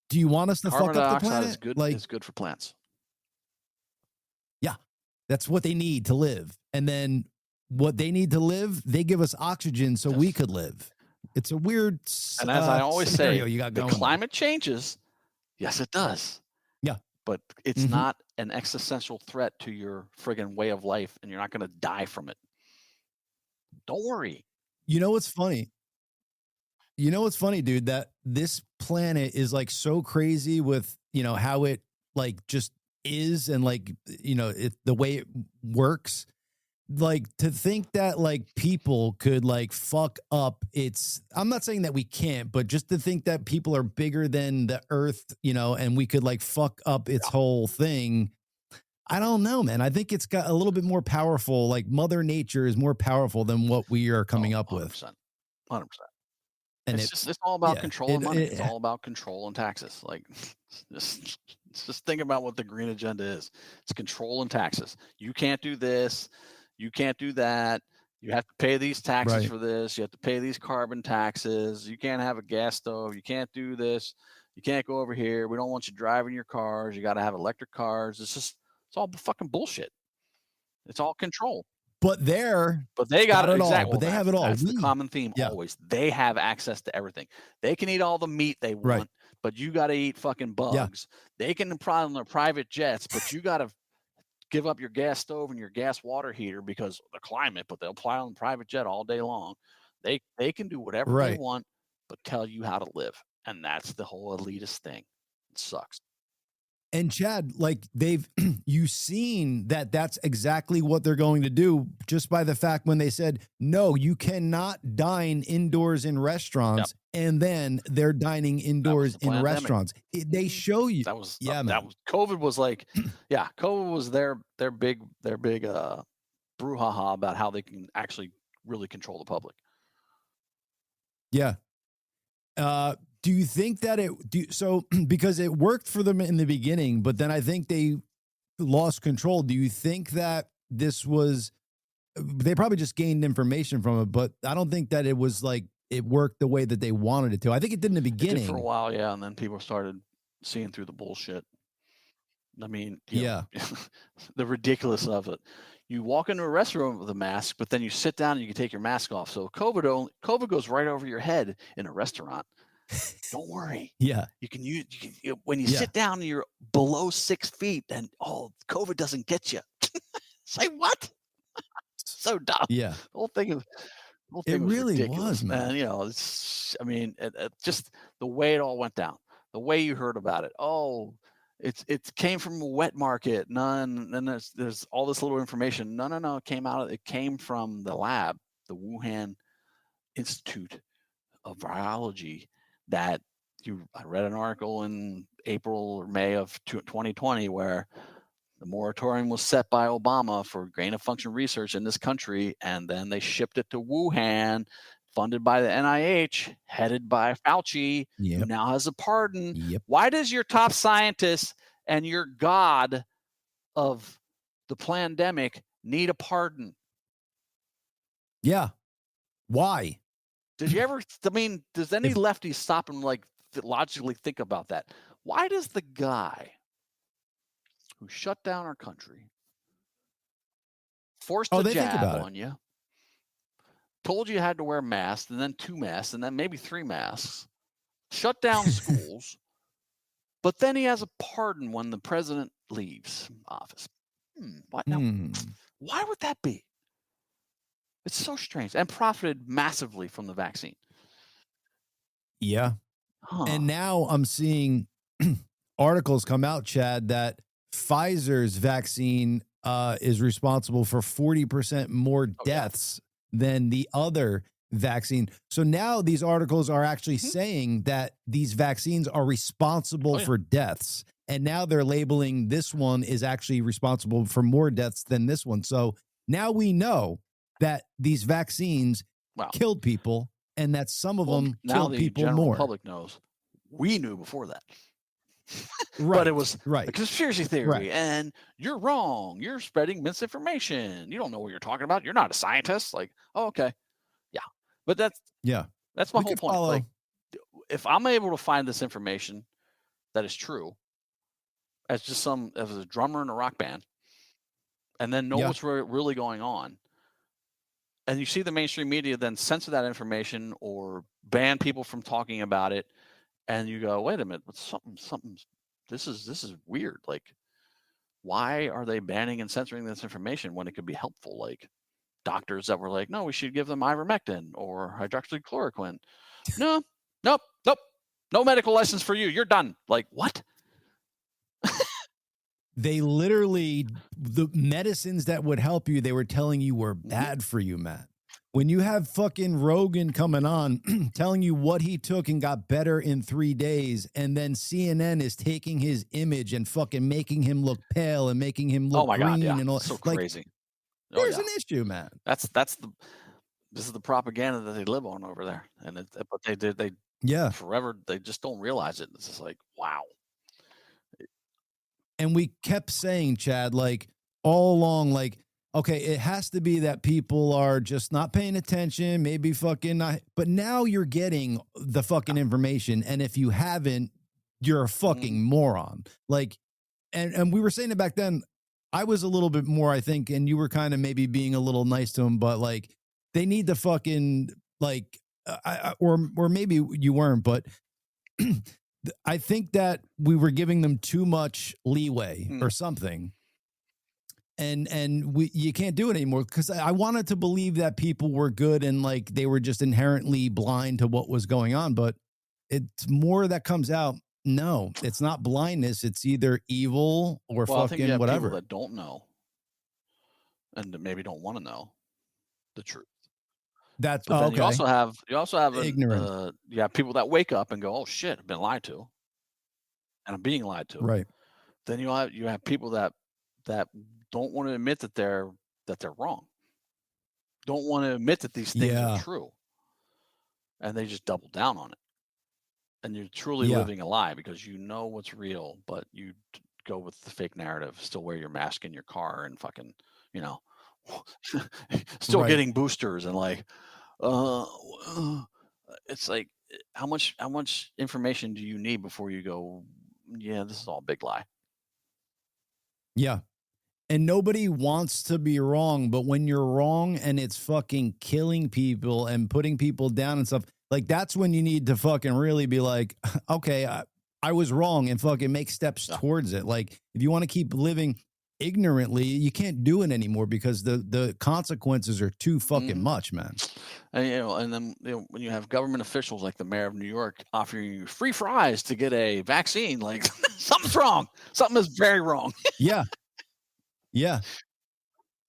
do you want us to fuck up the planet? Is good, like, it's good for plants. Yeah, that's what they need to live. And then what they need to live, they give us oxygen so we could live. It's a weird and as I always say, you got the climate changes. Yes, it does. Yeah. But it's not an existential threat to your friggin' way of life, and you're not going to die from it. Don't worry. You know what's funny? Dude, that this planet is like so crazy with, you know, how it like just is and like, you know, the way it works. Like to think that like people could like fuck up I'm not saying that we can't, but just to think that people are bigger than the earth, you know, and we could like fuck up its whole thing. I don't know, man. I think it's got a little bit more powerful. Like Mother Nature is more powerful than what we are coming up with. 100%. And it's all about control and money. It's all about control and taxes. Like just think about what the green agenda is. It's control and taxes. You can't do this. You can't do that. You have to pay these taxes for this. You have to pay these carbon taxes. You can't have a gas stove. You can't do this. You can't go over here. We don't want you driving your cars. You got to have electric cars. It's all fucking bullshit. It's all control. But they got it all. But they have it all. That's the common theme always. They have access to everything. They can eat all the meat they want, but you got to eat fucking bugs. They can fly on their private jets, but you got to give up your gas stove and your gas water heater because of the climate, but they'll fly on the private jet all day long. They can do whatever they want, but tell you how to live. And that's the whole elitist thing. It sucks. And Chad, like you've seen that that's exactly what they're going to do just by the fact when they said, no, you cannot dine indoors in restaurants. And then they're dining indoors in restaurants. They show you. That was COVID was like, COVID was their big brouhaha about how they can actually really control the public. Yeah. Do you think that because it worked for them in the beginning, but then I think they lost control. Do you think that they probably just gained information from it, but I don't think that it was like, it worked the way that they wanted it to. I think it did in the beginning. It did for a while. Yeah. And then people started seeing through the bullshit. I mean, the ridiculous of it. You walk into a restaurant with a mask, but then you sit down and you can take your mask off. So COVID goes right over your head in a restaurant. Don't worry. Yeah. You can when you sit down and you're below 6 feet and COVID doesn't get you. Say what? So dumb. Yeah. The whole thing it really ridiculous, was, man. You know, it just the way it all went down, the way you heard about it. Oh, it came from a wet market. None. Then there's all this little information. No. It came from the lab, the Wuhan Institute of Virology. I read an article in April or May of 2020 where the moratorium was set by Obama for gain of function research in this country, and then they shipped it to Wuhan, funded by the NIH, headed by Fauci, who now has a pardon. Why does your top scientist and your god of the pandemic need a pardon? Yeah. Why? Did you ever? I mean, does any lefty stop and like logically think about that? Why does the guy who shut down our country, forced a jab on you, told you had to wear masks, and then 2 masks, and then maybe 3 masks, shut down schools, but then he has a pardon when the president leaves office? Why would that be? It's so strange, and profited massively from the vaccine. Yeah. And now I'm seeing articles come out, Chad, that Pfizer's vaccine is responsible for 40% more deaths than the other vaccine. So now these articles are actually saying that these vaccines are responsible for deaths. And now they're labeling this one is actually responsible for more deaths than this one. So now we know that these vaccines killed people and that some of them killed people more. Now the general public knows. We knew before that. Right. But it was a conspiracy theory, and you're wrong. You're spreading misinformation. You don't know what you're talking about. You're not a scientist. Like, oh, okay. Yeah. But that's my whole point. Like, if I'm able to find this information that is true as just as a drummer in a rock band, and then know what's really going on, and you see the mainstream media then censor that information or ban people from talking about it, and you go, wait a minute, something's this is weird. Like, why are they banning and censoring this information when it could be helpful? Like, doctors that were like, no, we should give them ivermectin or hydroxychloroquine. Nope. No medical license for you. You're done. Like, what? They literally, the medicines that would help you, they were telling you were bad for you, Matt. When you have fucking Rogan coming on telling you what he took and got better in 3 days, and then CNN is taking his image and fucking making him look pale and making him look green and all, so crazy. There's an issue, man. This is the propaganda that they live on over there, and but they forever. They just don't realize it. It's just like, wow. And we kept saying, Chad, like all along, like, okay, it has to be that people are just not paying attention, maybe fucking not. But now you're getting the fucking information. And if you haven't, you're a fucking moron. Like, and we were saying it back then. I was a little bit more, I think, and you were kind of maybe being a little nice to them, but like, they need to fucking like, or maybe you weren't, but I think that we were giving them too much leeway or something. And you can't do it anymore, because I wanted to believe that people were good and like they were just inherently blind to what was going on. But it's more that comes out. No, it's not blindness. It's either evil or fucking I think you have whatever. People that don't know and maybe don't want to know the truth. That's okay. You also have ignorant. You have people that wake up and go, "Oh shit, I've been lied to, and I'm being lied to." Right. Then you have people that don't want to admit that they're wrong. Don't want to admit that these things are true, and they just double down on it. And you're truly living a lie because you know what's real, but you go with the fake narrative. Still wear your mask in your car and fucking, still getting boosters and like, it's like, how much information do you need before you go, yeah, this is all a big lie. Yeah. And nobody wants to be wrong, but when you're wrong and it's fucking killing people and putting people down and stuff, like that's when you need to fucking really be like, okay, I was wrong, and fucking make steps towards it. Like, if you want to keep living ignorantly, you can't do it anymore because the consequences are too fucking much, man. And then when you have government officials like the mayor of New York offering you free fries to get a vaccine, like something's wrong. Something is very wrong. Yeah.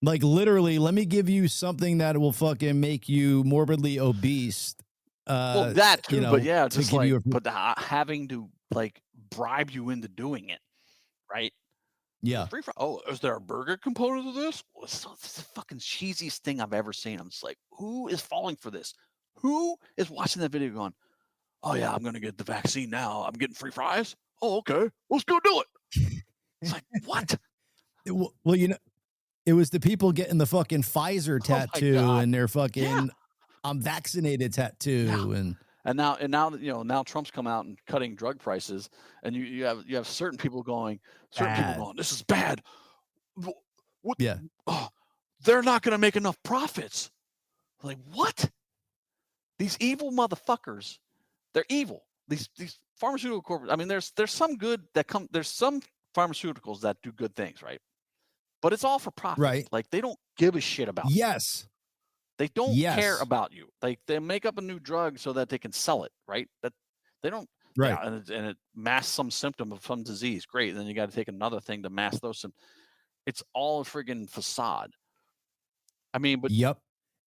Like literally, let me give you something that will fucking make you morbidly obese. Well, that too, but yeah, just like, but having to like bribe you into doing it, right? Yeah. Free fry. Oh, is there a burger component to this? It's the fucking cheesiest thing I've ever seen. I'm just like, who is falling for this? Who is watching that video going, oh yeah, I'm gonna get the vaccine now. I'm getting free fries. Oh, okay, let's go do it. It's like, what? Well, it was the people getting the fucking Pfizer tattoo and their fucking I'm vaccinated tattoo and now Trump's come out and cutting drug prices, and you have certain people going, this is bad. What? Yeah. Oh, they're not going to make enough profits. Like, what? These evil motherfuckers, they're evil. These pharmaceutical corporations. I mean, there's some good that come. There's some pharmaceuticals that do good things, right? But it's all for profit. Right. Like, they don't give a shit about you. They don't care about you. Like, they make up a new drug so that they can sell it, right? That they don't. Right. Yeah, and it masks some symptom of some disease. Great. And then you got to take another thing to mask those symptoms. It's all a friggin' facade. I mean, but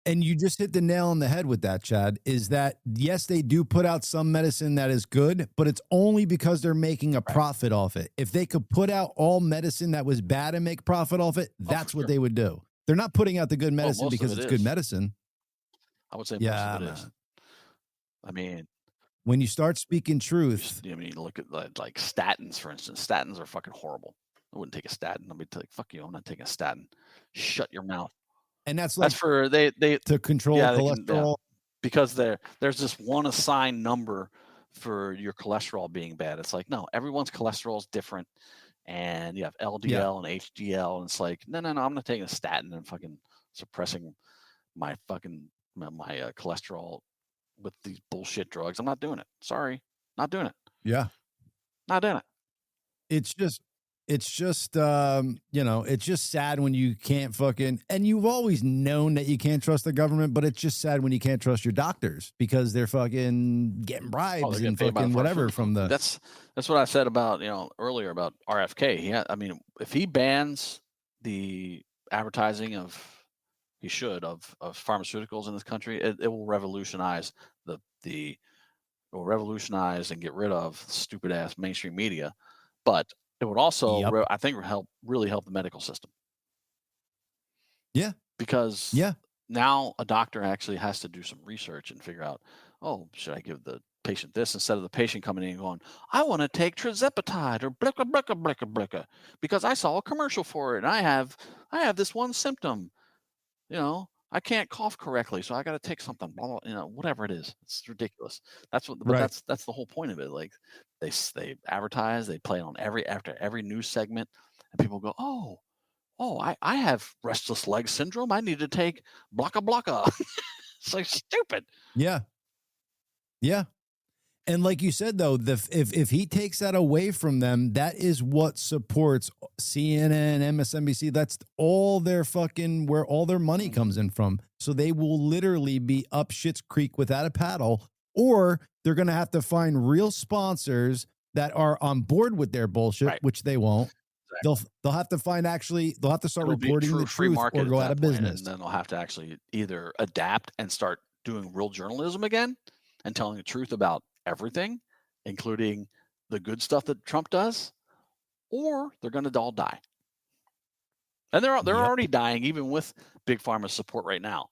And you just hit the nail on the head with that, Chad, is that, yes, they do put out some medicine that is good, but it's only because they're making a profit off it. If they could put out all medicine that was bad and make profit off it, that's what they would do. They're not putting out the good medicine because it's good medicine. I would say most of it is. I mean, when you start speaking truth, I mean, look at like statins, for instance. Statins are fucking horrible. I wouldn't take a statin. I'd be like, fuck you, I'm not taking a statin. Shut your mouth. And that's like for they to control cholesterol. Because there's this one assigned number for your cholesterol being bad. It's like, no, everyone's cholesterol is different. And you have LDL and HDL, and it's like, no, I'm not taking a statin and fucking suppressing my fucking my cholesterol with these bullshit drugs. I'm not doing it. Sorry, not doing it. Yeah, not doing it. It's just it's just sad when you can't fucking, and you've always known that you can't trust the government, but it's just sad when you can't trust your doctors because they're fucking getting bribes and fucking whatever from the. That's what I said about, earlier about RFK. If he bans the advertising of pharmaceuticals in this country, it will revolutionize it will revolutionize and get rid of stupid ass mainstream media, but it would also, I think, really help the medical system. Yeah. Because now a doctor actually has to do some research and figure out, should I give the patient this, instead of the patient coming in and going, I want to take trizepatide or blicka because I saw a commercial for it and I have this one symptom. I can't cough correctly, so I got to take something. Blah, blah, whatever it is, it's ridiculous. That's the whole point of it. Like they advertise, they play on after every news segment, and people go, I have restless leg syndrome. I need to take blocka. It's like stupid. Yeah. And like you said, though, if he takes that away from them, that is what supports CNN, MSNBC. That's all their fucking, where all their money comes in from. So they will literally be up shit's creek without a paddle, or they're going to have to find real sponsors that are on board with their bullshit, which they won't. Exactly. They'll have to they'll have to start reporting the truth or go out of business. And then they'll have to actually either adapt and start doing real journalism again and telling the truth about everything, including the good stuff that Trump does, or they're going to all die. And they're already dying, even with Big Pharma's support right now.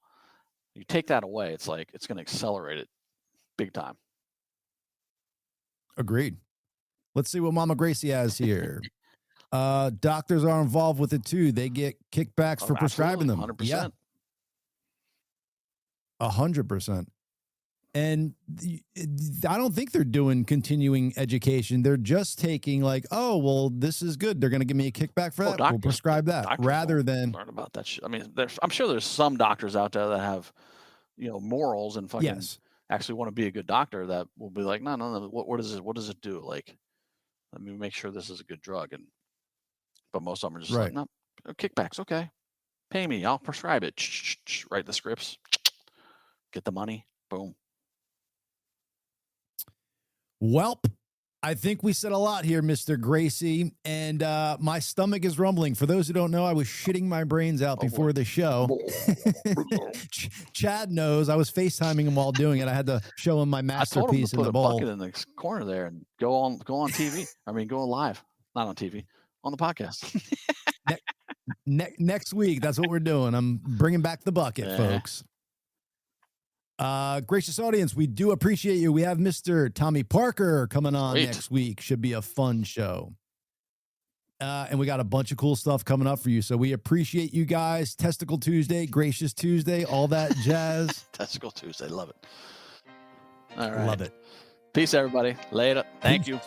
You take that away, it's like it's going to accelerate it big time. Agreed. Let's see what Mama Gracey has here. Doctors are involved with it too. They get kickbacks for prescribing them. 100%. Yeah. 100%. And I don't think they're doing continuing education. They're just taking like, this is good. They're going to give me a kickback for that. We'll prescribe that rather than learn about that shit. I mean, I'm sure there's some doctors out there that have, morals and fucking actually want to be a good doctor that will be like, no. What does it do? Like, let me make sure this is a good drug. But most of them are just like, no, kickbacks. Okay. Pay me. I'll prescribe it. Write the scripts. Get the money. Boom. Welp, I think we said a lot here, Mr. Gracey, and my stomach is rumbling. For those who don't know, I was shitting my brains out before the show. Chad knows. I was FaceTiming him while doing it. I had to show him my masterpiece in the bowl. I told him to put a bucket in the corner there and go on TV. I mean, go live, not on TV, on the podcast. Next week, that's what we're doing. I'm bringing back the bucket, folks. Gracious audience, we do appreciate you. We have Mr. Tommy Parker coming on next week. Should be a fun show. And we got a bunch of cool stuff coming up for you. So we appreciate you guys. Testicle Tuesday, Gracious Tuesday, all that jazz. Testicle Tuesday. Love it. All right. Love it. Peace, everybody. Later. Thank you.